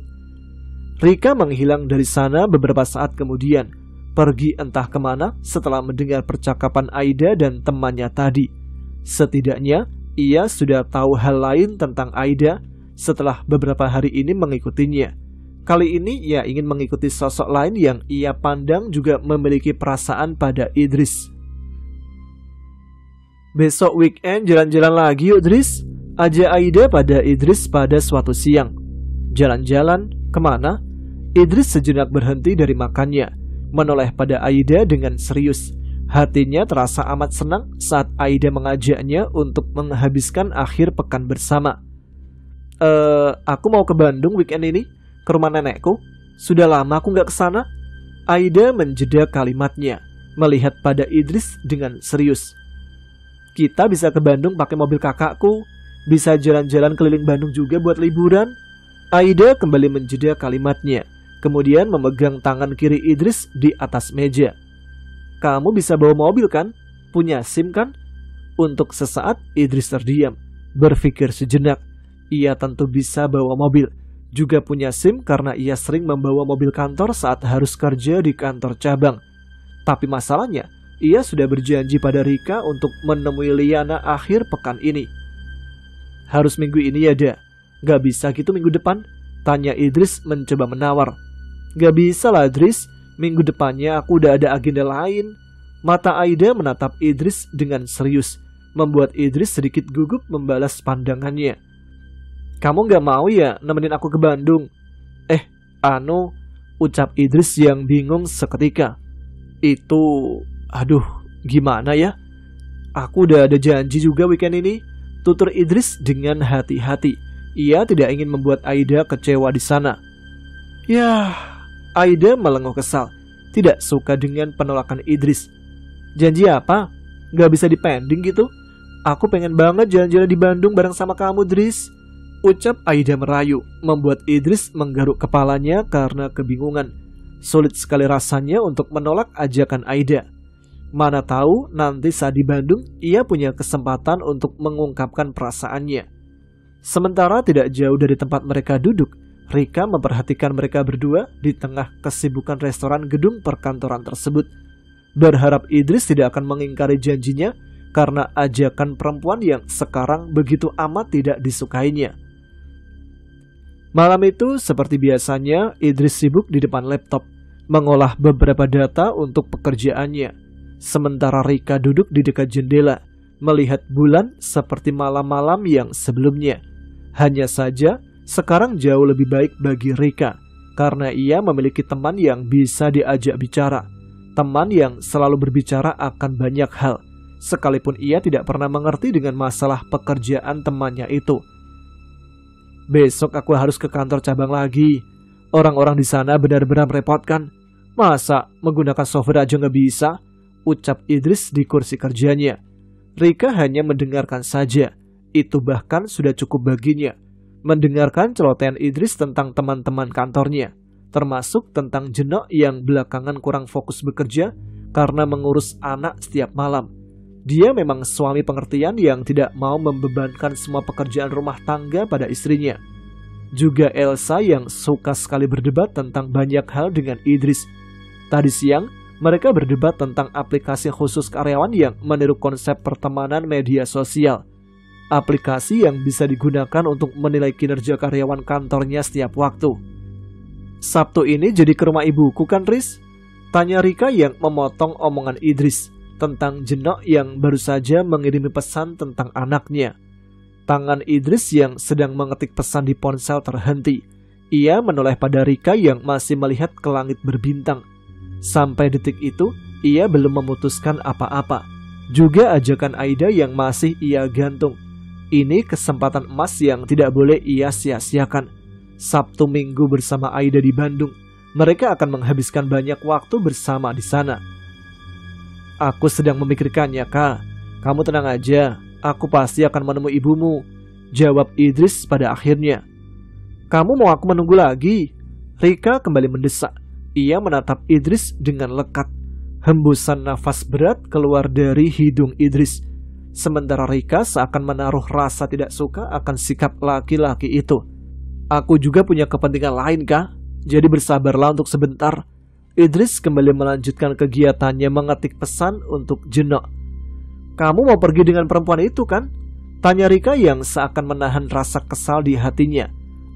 Rika menghilang dari sana beberapa saat kemudian, pergi entah kemana setelah mendengar percakapan Aida dan temannya tadi. Setidaknya ia sudah tahu hal lain tentang Aida setelah beberapa hari ini mengikutinya. Kali ini ia ingin mengikuti sosok lain yang ia pandang juga memiliki perasaan pada Idris. Besok weekend jalan-jalan lagi yuk Idris, ajak Aida pada Idris pada suatu siang. Jalan-jalan kemana? Idris sejenak berhenti dari makannya, menoleh pada Aida dengan serius. Hatinya terasa amat senang saat Aida mengajaknya untuk menghabiskan akhir pekan bersama. Aku mau ke Bandung weekend ini, ke rumah nenekku. Sudah lama aku gak kesana. Aida menjeda kalimatnya, melihat pada Idris dengan serius. Kita bisa ke Bandung pakai mobil kakakku, bisa jalan-jalan keliling Bandung juga buat liburan. Aida kembali menjeda kalimatnya, kemudian memegang tangan kiri Idris di atas meja. Kamu bisa bawa mobil kan? Punya SIM kan? Untuk sesaat Idris terdiam, berpikir sejenak. Ia tentu bisa bawa mobil, juga punya SIM karena ia sering membawa mobil kantor saat harus kerja di kantor cabang. Tapi masalahnya, ia sudah berjanji pada Rika untuk menemui Liana akhir pekan ini. Harus minggu ini ya, Da? Gak bisa gitu minggu depan? Tanya Idris mencoba menawar. Gak bisa lah Idris, minggu depannya aku udah ada agenda lain. Mata Aida menatap Idris dengan serius, membuat Idris sedikit gugup membalas pandangannya. Kamu gak mau ya nemenin aku ke Bandung? Ucap Idris yang bingung seketika. Gimana ya? Aku udah ada janji juga weekend ini, tutur Idris dengan hati-hati. Ia tidak ingin membuat Aida kecewa di sana. Aida melenguh kesal, tidak suka dengan penolakan Idris. Janji apa? Gak bisa dipending gitu? Aku pengen banget jalan-jalan di Bandung bareng sama kamu, Idris. Ucap Aida merayu, membuat Idris menggaruk kepalanya karena kebingungan. Sulit sekali rasanya untuk menolak ajakan Aida. Mana tahu nanti saat di Bandung ia punya kesempatan untuk mengungkapkan perasaannya. Sementara tidak jauh dari tempat mereka duduk, Rika memperhatikan mereka berdua di tengah kesibukan restoran gedung perkantoran tersebut. Berharap Idris tidak akan mengingkari janjinya karena ajakan perempuan yang sekarang begitu amat tidak disukainya. Malam itu seperti biasanya Idris sibuk di depan laptop, mengolah beberapa data untuk pekerjaannya. Sementara Rika duduk di dekat jendela, melihat bulan seperti malam-malam yang sebelumnya. Hanya saja sekarang jauh lebih baik bagi Rika, karena ia memiliki teman yang bisa diajak bicara. Teman yang selalu berbicara akan banyak hal, sekalipun ia tidak pernah mengerti dengan masalah pekerjaan temannya itu. Besok aku harus ke kantor cabang lagi. Orang-orang di sana benar-benar merepotkan. Masa menggunakan software aja nggak bisa? Ucap Idris di kursi kerjanya. Rika hanya mendengarkan saja. Itu bahkan sudah cukup baginya. Mendengarkan celotehan Idris tentang teman-teman kantornya, termasuk tentang Jenok yang belakangan kurang fokus bekerja karena mengurus anak setiap malam. Dia memang suami pengertian yang tidak mau membebankan semua pekerjaan rumah tangga pada istrinya. Juga Elsa yang suka sekali berdebat tentang banyak hal dengan Idris. Tadi siang, mereka berdebat tentang aplikasi khusus karyawan yang meniru konsep pertemanan media sosial. Aplikasi yang bisa digunakan untuk menilai kinerja karyawan kantornya setiap waktu. Sabtu ini jadi ke rumah ibuku kan, Riz? Tanya Rika yang memotong omongan Idris tentang Jenok yang baru saja mengirimi pesan tentang anaknya. Tangan Idris yang sedang mengetik pesan di ponsel terhenti. Ia menoleh pada Rika yang masih melihat ke langit berbintang. Sampai detik itu, ia belum memutuskan apa-apa. Juga ajakan Aida yang masih ia gantung. Ini kesempatan emas yang tidak boleh ia sia-siakan. Sabtu Minggu bersama Aida di Bandung. Mereka akan menghabiskan banyak waktu bersama di sana. Aku sedang memikirkannya, Kak. Kamu tenang aja, aku pasti akan menemui ibumu, jawab Idris pada akhirnya. Kamu mau aku menunggu lagi? Rika kembali mendesak. Ia menatap Idris dengan lekat. Hembusan nafas berat keluar dari hidung Idris. Sementara Rika seakan menaruh rasa tidak suka akan sikap laki-laki itu. Aku juga punya kepentingan lain, Kak. Jadi bersabarlah untuk sebentar. Idris kembali melanjutkan kegiatannya mengetik pesan untuk Jeno. Kamu mau pergi dengan perempuan itu kan? Tanya Rika yang seakan menahan rasa kesal di hatinya.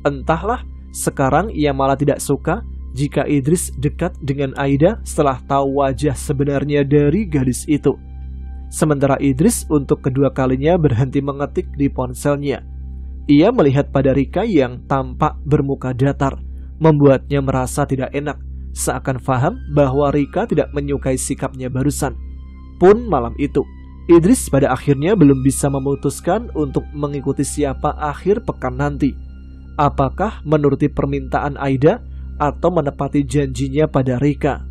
Entahlah, sekarang ia malah tidak suka jika Idris dekat dengan Aida setelah tahu wajah sebenarnya dari gadis itu. Sementara Idris untuk kedua kalinya berhenti mengetik di ponselnya. Ia melihat pada Rika yang tampak bermuka datar, membuatnya merasa tidak enak, seakan faham bahwa Rika tidak menyukai sikapnya barusan. Pun malam itu, Idris pada akhirnya belum bisa memutuskan untuk mengikuti siapa akhir pekan nanti. Apakah menuruti permintaan Aida atau menepati janjinya pada Rika.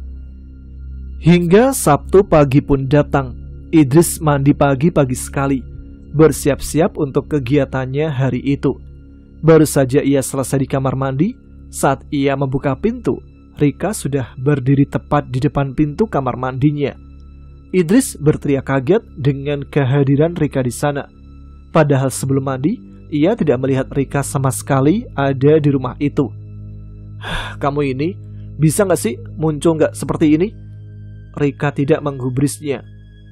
Hingga Sabtu pagi pun datang. Idris mandi pagi-pagi sekali, bersiap-siap untuk kegiatannya hari itu. Baru saja ia selesai di kamar mandi, saat ia membuka pintu, Rika sudah berdiri tepat di depan pintu kamar mandinya. Idris berteriak kaget dengan kehadiran Rika di sana. Padahal sebelum mandi, ia tidak melihat Rika sama sekali ada di rumah itu. Kamu ini bisa gak sih muncul gak seperti ini? Rika tidak menggubrisnya.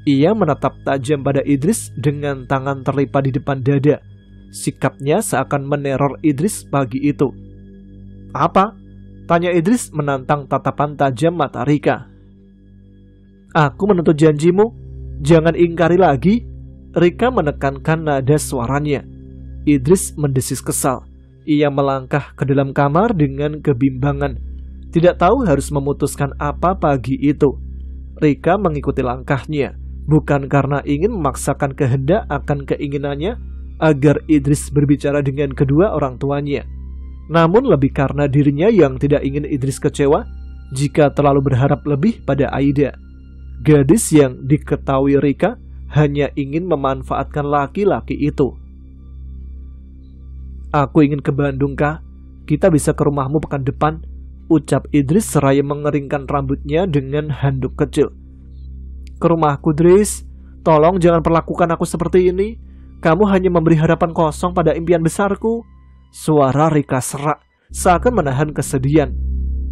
Ia menatap tajam pada Idris dengan tangan terlipat di depan dada. Sikapnya seakan meneror Idris pagi itu. Apa? Tanya Idris menantang tatapan tajam mata Rika. Aku menuntut janjimu. Jangan ingkari lagi. Rika menekankan nada suaranya. Idris mendesis kesal. Ia melangkah ke dalam kamar dengan kebimbangan. Tidak tahu harus memutuskan apa pagi itu. Rika mengikuti langkahnya, bukan karena ingin memaksakan kehendak akan keinginannya agar Idris berbicara dengan kedua orang tuanya, namun lebih karena dirinya yang tidak ingin Idris kecewa jika terlalu berharap lebih pada Aida. Gadis yang diketahui Rika hanya ingin memanfaatkan laki-laki itu. Aku ingin ke Bandung, Kak. Kita bisa ke rumahmu pekan depan, ucap Idris seraya mengeringkan rambutnya dengan handuk kecil. Ke rumahku, Idris. Tolong jangan perlakukan aku seperti ini. Kamu hanya memberi harapan kosong pada impian besarku. Suara Rika serak, seakan menahan kesedihan.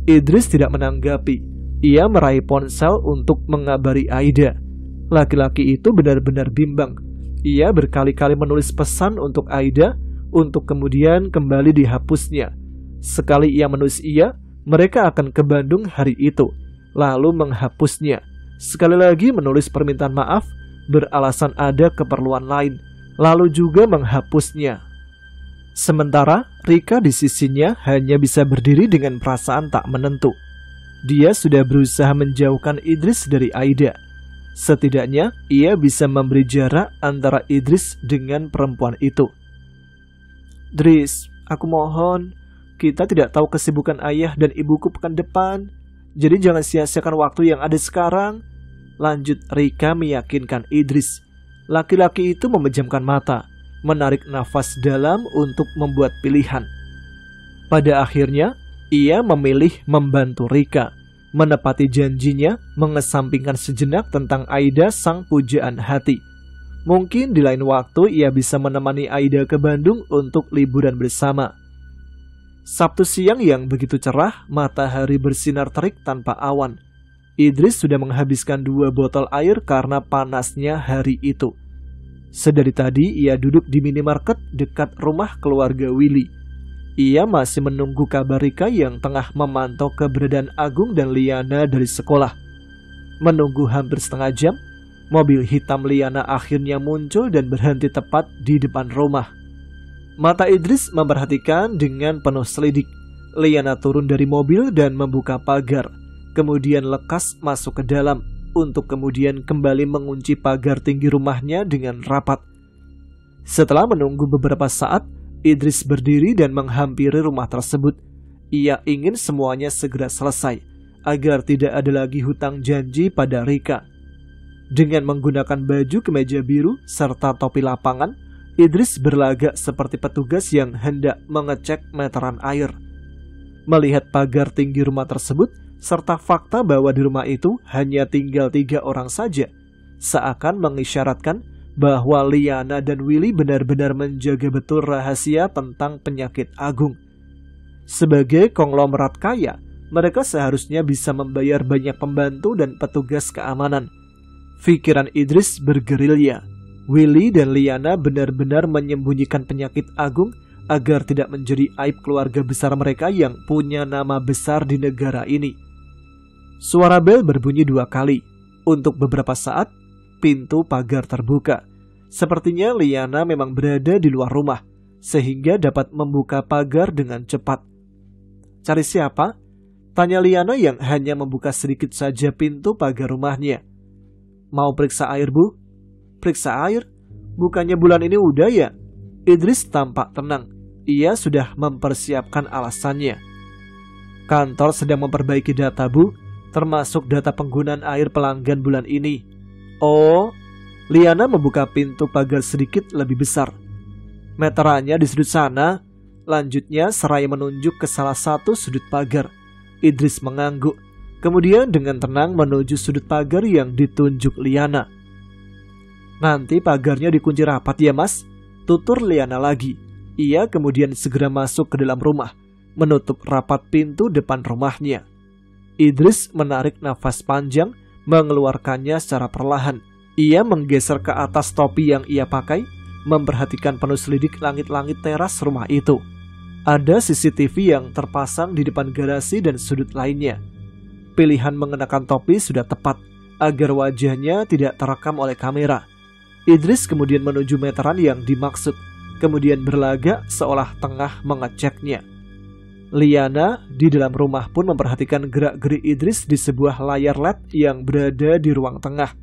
Idris tidak menanggapi. Ia meraih ponsel untuk mengabari Aida. Laki-laki itu benar-benar bimbang. Ia berkali-kali menulis pesan untuk Aida, untuk kemudian kembali dihapusnya. Sekali ia menulis iya, mereka akan ke Bandung hari itu, lalu menghapusnya. Sekali lagi menulis permintaan maaf, beralasan ada keperluan lain, lalu juga menghapusnya. Sementara Rika di sisinya hanya bisa berdiri dengan perasaan tak menentu. Dia sudah berusaha menjauhkan Idris dari Aida. Setidaknya ia bisa memberi jarak antara Idris dengan perempuan itu. Idris, aku mohon, kita tidak tahu kesibukan ayah dan ibuku pekan depan. Jadi jangan sia-siakan waktu yang ada sekarang. Lanjut Rika meyakinkan Idris. Laki-laki itu memejamkan mata, menarik nafas dalam untuk membuat pilihan. Pada akhirnya, ia memilih membantu Rika, menepati janjinya, mengesampingkan sejenak tentang Aida sang pujaan hati. Mungkin di lain waktu ia bisa menemani Aida ke Bandung untuk liburan bersama. Sabtu siang yang begitu cerah, matahari bersinar terik tanpa awan. Idris sudah menghabiskan 2 botol air karena panasnya hari itu. Sedari tadi ia duduk di minimarket dekat rumah keluarga Willy. Ia masih menunggu kabar Rika yang tengah memantau keberadaan Agung dan Liana dari sekolah. Menunggu hampir setengah jam, mobil hitam Liana akhirnya muncul dan berhenti tepat di depan rumah. Mata Idris memperhatikan dengan penuh selidik. Liana turun dari mobil dan membuka pagar, kemudian lekas masuk ke dalam, untuk kemudian kembali mengunci pagar tinggi rumahnya dengan rapat. Setelah menunggu beberapa saat, Idris berdiri dan menghampiri rumah tersebut. Ia ingin semuanya segera selesai, agar tidak ada lagi hutang janji pada Rika. Dengan menggunakan baju kemeja biru serta topi lapangan, Idris berlagak seperti petugas yang hendak mengecek meteran air. Melihat pagar tinggi rumah tersebut, serta fakta bahwa di rumah itu hanya tinggal 3 orang saja, seakan mengisyaratkan bahwa Liana dan Willy benar-benar menjaga betul rahasia tentang penyakit Agung. Sebagai konglomerat kaya, mereka seharusnya bisa membayar banyak pembantu dan petugas keamanan. Pikiran Idris bergerilya. Willy dan Liana benar-benar menyembunyikan penyakit Agung agar tidak menjadi aib keluarga besar mereka yang punya nama besar di negara ini. Suara bel berbunyi 2 kali. Untuk beberapa saat, pintu pagar terbuka. Sepertinya Liana memang berada di luar rumah, sehingga dapat membuka pagar dengan cepat. "Cari siapa?" tanya Liana yang hanya membuka sedikit saja pintu pagar rumahnya. "Mau periksa air, Bu?" "Periksa air? Bukannya bulan ini udah ya?" Idris tampak tenang. Ia sudah mempersiapkan alasannya. "Kantor sedang memperbaiki data, Bu, termasuk data penggunaan air pelanggan bulan ini." "Oh." Liana membuka pintu pagar sedikit lebih besar. "Meterannya di sudut sana," lanjutnya seraya menunjuk ke salah satu sudut pagar. Idris mengangguk, kemudian dengan tenang menuju sudut pagar yang ditunjuk Liana. "Nanti pagarnya dikunci rapat ya, Mas," tutur Liana lagi. Ia kemudian segera masuk ke dalam rumah, menutup rapat pintu depan rumahnya. Idris menarik nafas panjang, mengeluarkannya secara perlahan. Ia menggeser ke atas topi yang ia pakai, memperhatikan penuh selidik langit-langit teras rumah itu. Ada CCTV yang terpasang di depan garasi dan sudut lainnya. Pilihan mengenakan topi sudah tepat, agar wajahnya tidak terekam oleh kamera. Idris kemudian menuju meteran yang dimaksud, kemudian berlagak seolah tengah mengeceknya. Liana di dalam rumah pun memperhatikan gerak-gerik Idris di sebuah layar LED yang berada di ruang tengah.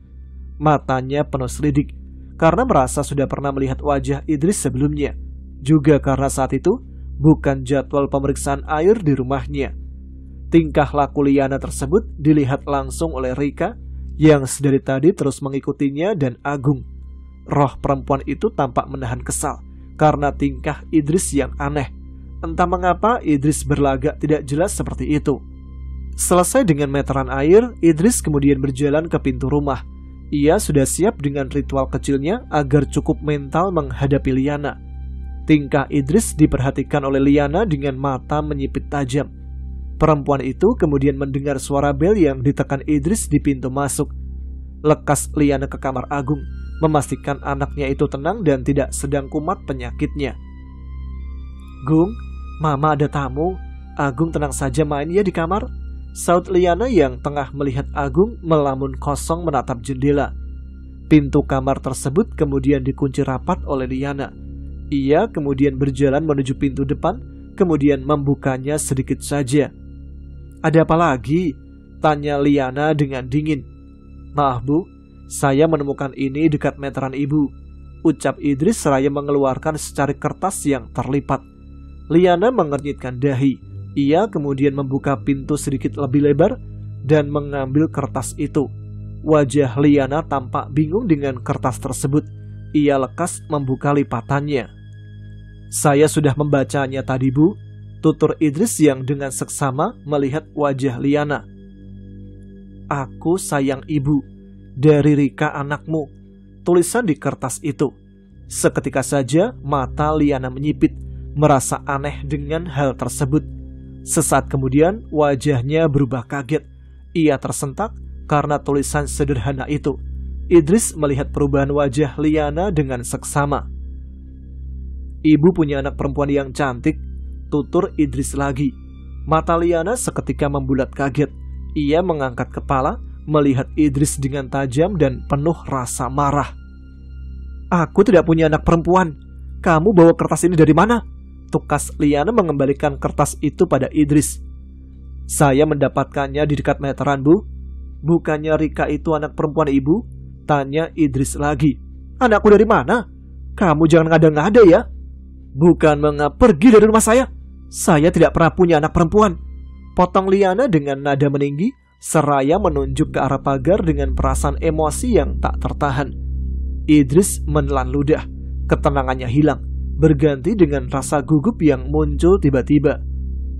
Matanya penuh selidik, karena merasa sudah pernah melihat wajah Idris sebelumnya. Juga karena saat itu bukan jadwal pemeriksaan air di rumahnya. Tingkah laku Liana tersebut dilihat langsung oleh Rika, yang sedari tadi terus mengikutinya, dan Agung. Roh perempuan itu tampak menahan kesal karena tingkah Idris yang aneh. Entah mengapa Idris berlagak tidak jelas seperti itu. Selesai dengan meteran air, Idris kemudian berjalan ke pintu rumah. Ia sudah siap dengan ritual kecilnya agar cukup mental menghadapi Liana. Tingkah Idris diperhatikan oleh Liana dengan mata menyipit tajam. Perempuan itu kemudian mendengar suara bel yang ditekan Idris di pintu masuk. Lekas Liana ke kamar Agung, memastikan anaknya itu tenang dan tidak sedang kumat penyakitnya. "Gung, Mama ada tamu. Agung tenang saja main ya di kamar," saut Liana yang tengah melihat Agung melamun kosong menatap jendela. Pintu kamar tersebut kemudian dikunci rapat oleh Liana. Ia kemudian berjalan menuju pintu depan, kemudian membukanya sedikit saja. "Ada apa lagi?" tanya Liana dengan dingin. "Maaf, Bu, saya menemukan ini dekat meteran Ibu," ucap Idris seraya mengeluarkan secari kertas yang terlipat. Liana mengernyitkan dahi. Ia kemudian membuka pintu sedikit lebih lebar dan mengambil kertas itu. Wajah Liana tampak bingung dengan kertas tersebut. Ia lekas membuka lipatannya. "Saya sudah membacanya tadi, Bu," tutur Idris yang dengan seksama melihat wajah Liana. "Aku sayang Ibu, dari Rika anakmu," tulisan di kertas itu. Seketika saja mata Liana menyipit, merasa aneh dengan hal tersebut. Sesaat kemudian wajahnya berubah kaget. Ia tersentak karena tulisan sederhana itu. Idris melihat perubahan wajah Liana dengan seksama. "Ibu punya anak perempuan yang cantik," tutur Idris lagi. Mata Liana seketika membulat kaget. Ia mengangkat kepala, melihat Idris dengan tajam dan penuh rasa marah. "Aku tidak punya anak perempuan. Kamu bawa kertas ini dari mana?" Tukas Liana mengembalikan kertas itu pada Idris. "Saya mendapatkannya di dekat meteran, Bu." "Bukannya Rika itu anak perempuan Ibu?" tanya Idris lagi. "Anakku dari mana? Kamu jangan ngada-ngada ya." "Bukan pergi dari rumah saya. Saya tidak pernah punya anak perempuan," potong Liana dengan nada meninggi, seraya menunjuk ke arah pagar dengan perasaan emosi yang tak tertahan. Idris menelan ludah. Ketenangannya hilang, berganti dengan rasa gugup yang muncul tiba-tiba.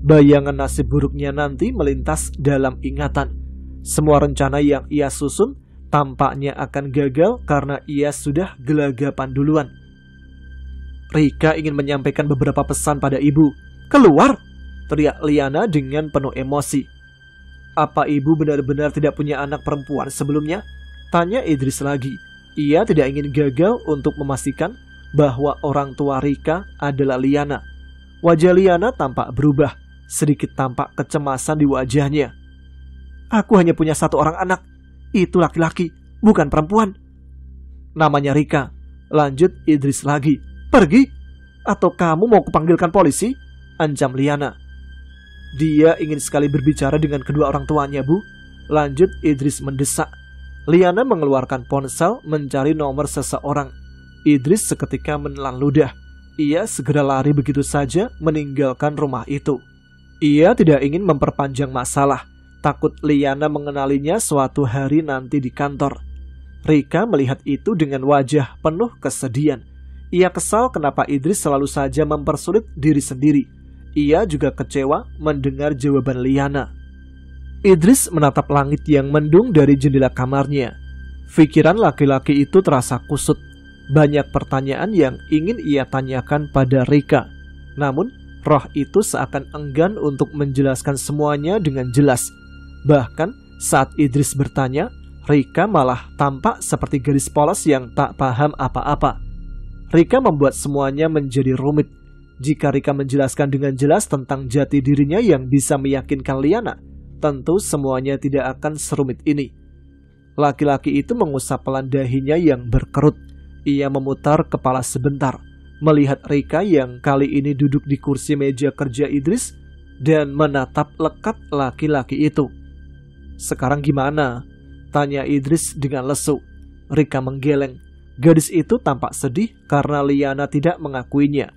Bayangan nasib buruknya nanti melintas dalam ingatan. Semua rencana yang ia susun tampaknya akan gagal karena ia sudah gelagapan duluan. Rika ingin menyampaikan beberapa pesan pada ibu. "Keluar!" teriak Liana dengan penuh emosi. "Apa ibu benar-benar tidak punya anak perempuan sebelumnya?" tanya Idris lagi. Ia tidak ingin gagal untuk memastikan bahwa orang tua Rika adalah Liana. Wajah Liana tampak berubah, sedikit tampak kecemasan di wajahnya. "Aku hanya punya satu orang anak. Itu laki-laki, bukan perempuan." "Namanya Rika," lanjut Idris lagi. "Pergi, atau kamu mau kupanggilkan polisi?" ancam Liana. "Dia ingin sekali berbicara dengan kedua orang tuanya, Bu," lanjut Idris mendesak. Liana mengeluarkan ponsel mencari nomor seseorang. Idris seketika menelan ludah. Ia segera lari begitu saja meninggalkan rumah itu. Ia tidak ingin memperpanjang masalah, takut Liana mengenalinya suatu hari nanti di kantor. Rika melihat itu dengan wajah penuh kesedihan. Ia kesal kenapa Idris selalu saja mempersulit diri sendiri. Ia juga kecewa mendengar jawaban Liana. Idris menatap langit yang mendung dari jendela kamarnya. Pikiran laki-laki itu terasa kusut. Banyak pertanyaan yang ingin ia tanyakan pada Rika. Namun, roh itu seakan enggan untuk menjelaskan semuanya dengan jelas. Bahkan, saat Idris bertanya, Rika malah tampak seperti gadis polos yang tak paham apa-apa. Rika membuat semuanya menjadi rumit. Jika Rika menjelaskan dengan jelas tentang jati dirinya yang bisa meyakinkan Liana, tentu semuanya tidak akan serumit ini. Laki-laki itu mengusap pelan dahinya yang berkerut. Ia memutar kepala sebentar, melihat Rika yang kali ini duduk di kursi meja kerja Idris dan menatap lekat laki-laki itu. "Sekarang gimana?" tanya Idris dengan lesu. Rika menggeleng. Gadis itu tampak sedih karena Liana tidak mengakuinya.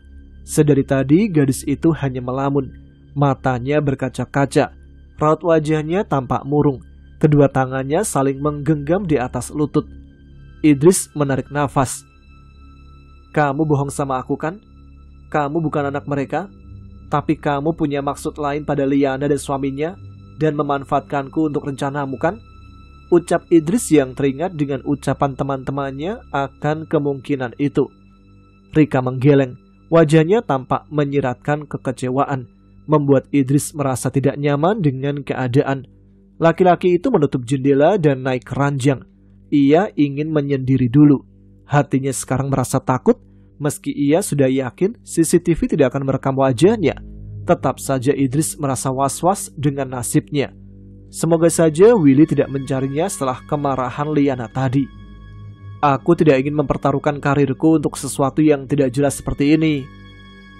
Sedari tadi gadis itu hanya melamun. Matanya berkaca-kaca. Raut wajahnya tampak murung. Kedua tangannya saling menggenggam di atas lutut. Idris menarik nafas. "Kamu bohong sama aku kan? Kamu bukan anak mereka, tapi kamu punya maksud lain pada Liana dan suaminya dan memanfaatkanku untuk rencanamu kan?" ucap Idris yang teringat dengan ucapan teman-temannya akan kemungkinan itu. Rika menggeleng. Wajahnya tampak menyiratkan kekecewaan, membuat Idris merasa tidak nyaman dengan keadaan. Laki-laki itu menutup jendela dan naik ke ranjang. Ia ingin menyendiri dulu. Hatinya sekarang merasa takut. Meski ia sudah yakin CCTV tidak akan merekam wajahnya, tetap saja Idris merasa was-was dengan nasibnya. Semoga saja Willy tidak mencarinya setelah kemarahan Liana tadi. "Aku tidak ingin mempertaruhkan karirku untuk sesuatu yang tidak jelas seperti ini.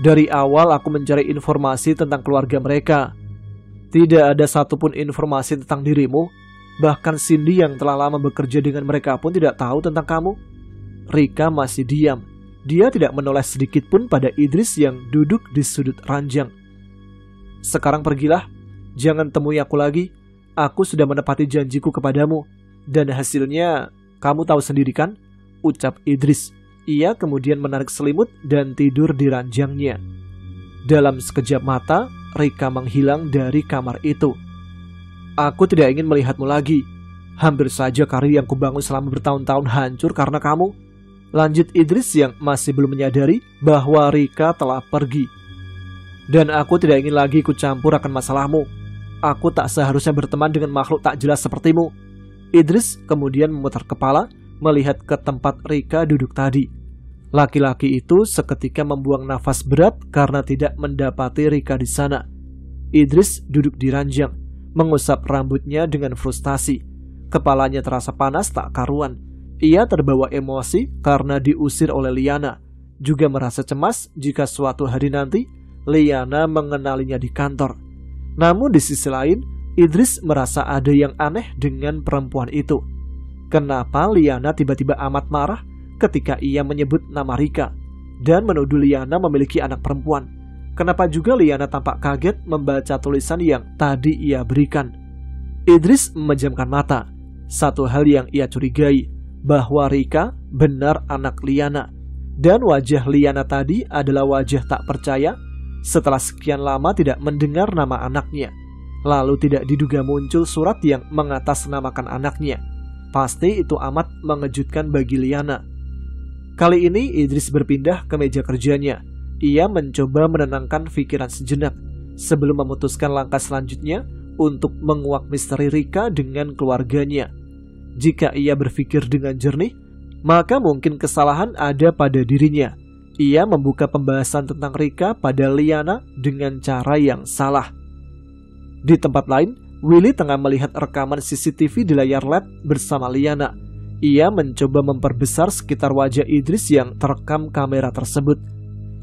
Dari awal aku mencari informasi tentang keluarga mereka. Tidak ada satupun informasi tentang dirimu. Bahkan Cindy yang telah lama bekerja dengan mereka pun tidak tahu tentang kamu." Rika masih diam. Dia tidak menoleh sedikit pun pada Idris yang duduk di sudut ranjang. "Sekarang pergilah. Jangan temui aku lagi. Aku sudah menepati janjiku kepadamu. Dan hasilnya kamu tahu sendiri kan?" ucap Idris. Ia kemudian menarik selimut dan tidur di ranjangnya. Dalam sekejap mata, Rika menghilang dari kamar itu. "Aku tidak ingin melihatmu lagi. Hampir saja karir yang kubangun selama bertahun-tahun hancur karena kamu," lanjut Idris yang masih belum menyadari bahwa Rika telah pergi. "Dan aku tidak ingin lagi ikut campur akan masalahmu. Aku tak seharusnya berteman dengan makhluk tak jelas sepertimu." Idris kemudian memutar kepala melihat ke tempat Rika duduk tadi. Laki-laki itu seketika membuang nafas berat karena tidak mendapati Rika di sana. Idris duduk di ranjang, mengusap rambutnya dengan frustasi. Kepalanya terasa panas tak karuan. Ia terbawa emosi karena diusir oleh Liana. Juga merasa cemas jika suatu hari nanti Liana mengenalinya di kantor. Namun di sisi lain, Idris merasa ada yang aneh dengan perempuan itu. Kenapa Liana tiba-tiba amat marah ketika ia menyebut nama Rika dan menuduh Liana memiliki anak perempuan? Kenapa juga Liana tampak kaget membaca tulisan yang tadi ia berikan? Idris memejamkan mata. Satu hal yang ia curigai, bahwa Rika benar anak Liana. Dan wajah Liana tadi adalah wajah tak percaya setelah sekian lama tidak mendengar nama anaknya. Lalu tidak diduga muncul surat yang mengatasnamakan anaknya. Pasti itu amat mengejutkan bagi Liana. Kali ini Idris berpindah ke meja kerjanya. Ia mencoba menenangkan pikiran sejenak sebelum memutuskan langkah selanjutnya untuk menguak misteri Rika dengan keluarganya. Jika ia berpikir dengan jernih, maka mungkin kesalahan ada pada dirinya. Ia membuka pembahasan tentang Rika pada Liana dengan cara yang salah. Di tempat lain, Willy tengah melihat rekaman CCTV di layar lab bersama Liana. Ia mencoba memperbesar sekitar wajah Idris yang terekam kamera tersebut.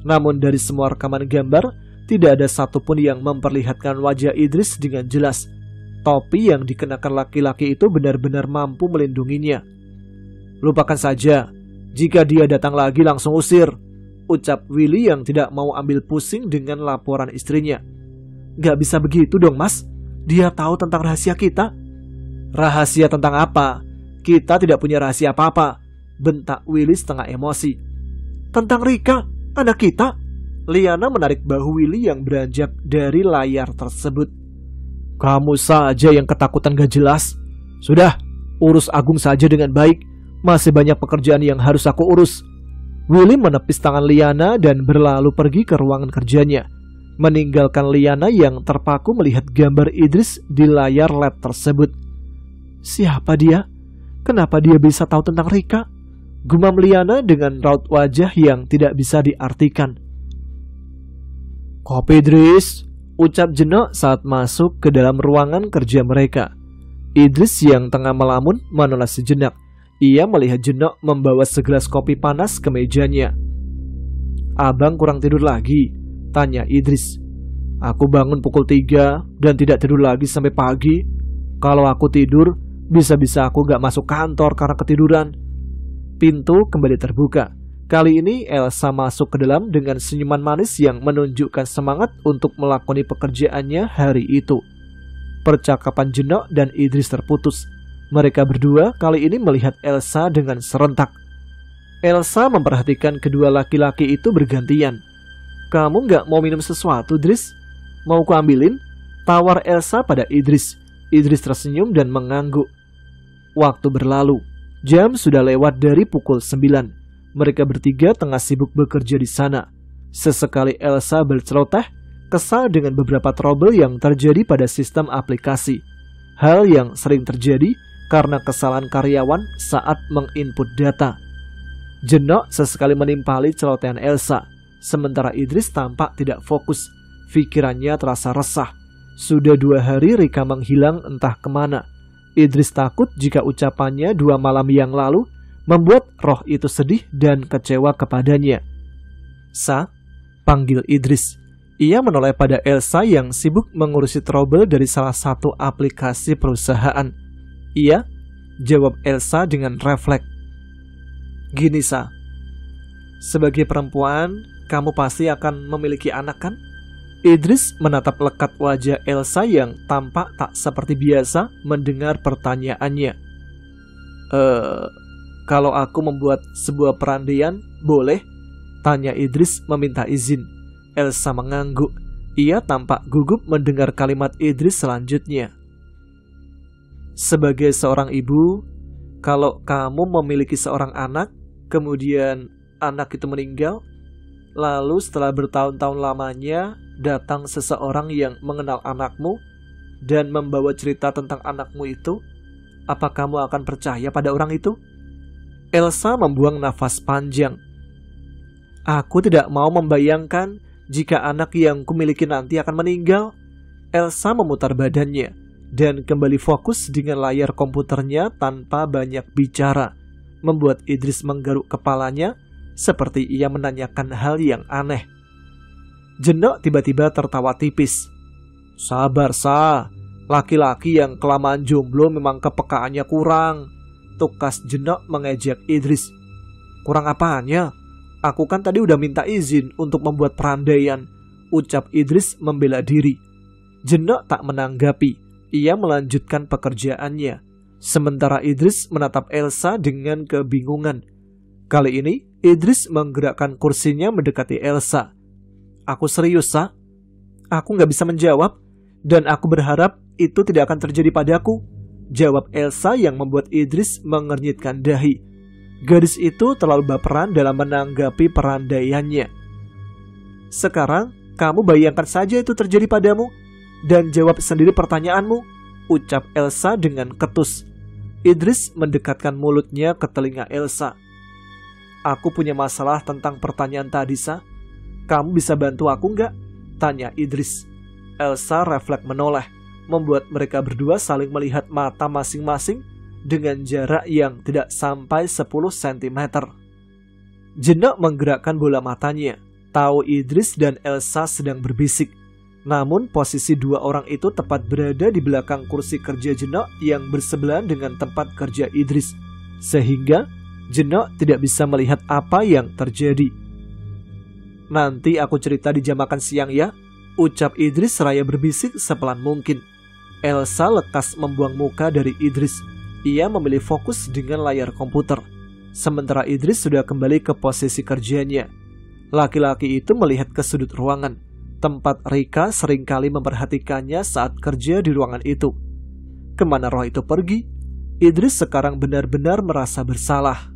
Namun dari semua rekaman gambar, tidak ada satupun yang memperlihatkan wajah Idris dengan jelas. Topi yang dikenakan laki-laki itu benar-benar mampu melindunginya. "Lupakan saja, jika dia datang lagi langsung usir," ucap Willy yang tidak mau ambil pusing dengan laporan istrinya. "Gak bisa begitu dong mas, dia tahu tentang rahasia kita." "Rahasia tentang apa? Kita tidak punya rahasia apa-apa," bentak Willy setengah emosi. "Tentang Rika, anak kita." Liana menarik bahu Willy yang beranjak dari layar tersebut. "Kamu saja yang ketakutan gak jelas. Sudah, urus Agung saja dengan baik. Masih banyak pekerjaan yang harus aku urus." Willy menepis tangan Liana dan berlalu pergi ke ruangan kerjanya, meninggalkan Liana yang terpaku melihat gambar Idris di layar lab tersebut. "Siapa dia? Kenapa dia bisa tahu tentang Rika?" gumam Liana dengan raut wajah yang tidak bisa diartikan. "Kopi Idris," ucap Jeno saat masuk ke dalam ruangan kerja mereka. Idris yang tengah melamun menoleh sejenak. Ia melihat Jeno membawa segelas kopi panas ke mejanya. "Abang kurang tidur lagi?" tanya Idris. "Aku bangun pukul 3 dan tidak tidur lagi sampai pagi. Kalau aku tidur, bisa-bisa aku gak masuk kantor karena ketiduran." Pintu kembali terbuka. Kali ini Elsa masuk ke dalam dengan senyuman manis yang menunjukkan semangat untuk melakoni pekerjaannya hari itu. Percakapan Jeno dan Idris terputus. Mereka berdua kali ini melihat Elsa dengan serentak. Elsa memperhatikan kedua laki-laki itu bergantian. "Kamu gak mau minum sesuatu, Idris? Mau ku ambilin?" tawar Elsa pada Idris. Idris tersenyum dan mengangguk. Waktu berlalu. Jam sudah lewat dari pukul 9. Mereka bertiga tengah sibuk bekerja di sana. Sesekali Elsa berceloteh, kesal dengan beberapa trouble yang terjadi pada sistem aplikasi. Hal yang sering terjadi karena kesalahan karyawan saat menginput data. Jeno sesekali menimpali celotehan Elsa. Sementara Idris tampak tidak fokus. Pikirannya terasa resah. Sudah 2 hari Rika menghilang entah kemana. Idris takut jika ucapannya 2 malam yang lalu membuat roh itu sedih dan kecewa kepadanya. "Sa," panggil Idris. Ia menoleh pada Elsa yang sibuk mengurusi trouble dari salah satu aplikasi perusahaan. "Iya," jawab Elsa dengan refleks. "Gini Sa, sebagai perempuan, kamu pasti akan memiliki anak kan?" Idris menatap lekat wajah Elsa yang tampak tak seperti biasa mendengar pertanyaannya. Kalau aku membuat sebuah perandaian, boleh?" tanya Idris meminta izin. Elsa mengangguk. Ia tampak gugup mendengar kalimat Idris selanjutnya. "Sebagai seorang ibu, kalau kamu memiliki seorang anak, kemudian anak itu meninggal, lalu setelah bertahun-tahun lamanya datang seseorang yang mengenal anakmu dan membawa cerita tentang anakmu itu, apa kamu akan percaya pada orang itu?" Elsa membuang nafas panjang. "Aku tidak mau membayangkan jika anak yang kumiliki nanti akan meninggal." Elsa memutar badannya dan kembali fokus dengan layar komputernya tanpa banyak bicara, membuat Idris menggaruk kepalanya seperti ia menanyakan hal yang aneh. Jeno tiba-tiba tertawa tipis. "Sabar Sa, laki-laki yang kelamaan jomblo memang kepekaannya kurang," tukas Jeno mengejek Idris. "Kurang apanya? Aku kan tadi udah minta izin untuk membuat perandaian," ucap Idris membela diri. Jeno tak menanggapi. Ia melanjutkan pekerjaannya. Sementara Idris menatap Elsa dengan kebingungan. Kali ini Idris menggerakkan kursinya mendekati Elsa. Aku serius, Sa. Aku nggak bisa menjawab, dan aku berharap itu tidak akan terjadi padaku, jawab Elsa yang membuat Idris mengernyitkan dahi. Gadis itu terlalu baperan dalam menanggapi perandaiannya. Sekarang, kamu bayangkan saja itu terjadi padamu, dan jawab sendiri pertanyaanmu, ucap Elsa dengan ketus. Idris mendekatkan mulutnya ke telinga Elsa. Aku punya masalah tentang pertanyaan tadi, Sa. Kamu bisa bantu aku nggak? Tanya Idris. Elsa refleks menoleh, membuat mereka berdua saling melihat mata masing-masing dengan jarak yang tidak sampai 10 cm. Jenak menggerakkan bola matanya, tahu Idris dan Elsa sedang berbisik. Namun posisi dua orang itu tepat berada di belakang kursi kerja Jenak yang bersebelahan dengan tempat kerja Idris, sehingga Jenak tidak bisa melihat apa yang terjadi. Nanti aku cerita di jam makan siang ya, ucap Idris seraya berbisik sepelan mungkin. Elsa lekas membuang muka dari Idris. Ia memilih fokus dengan layar komputer, sementara Idris sudah kembali ke posisi kerjanya. Laki-laki itu melihat ke sudut ruangan, tempat Rika seringkali memperhatikannya saat kerja di ruangan itu. Kemana roh itu pergi? Idris sekarang benar-benar merasa bersalah.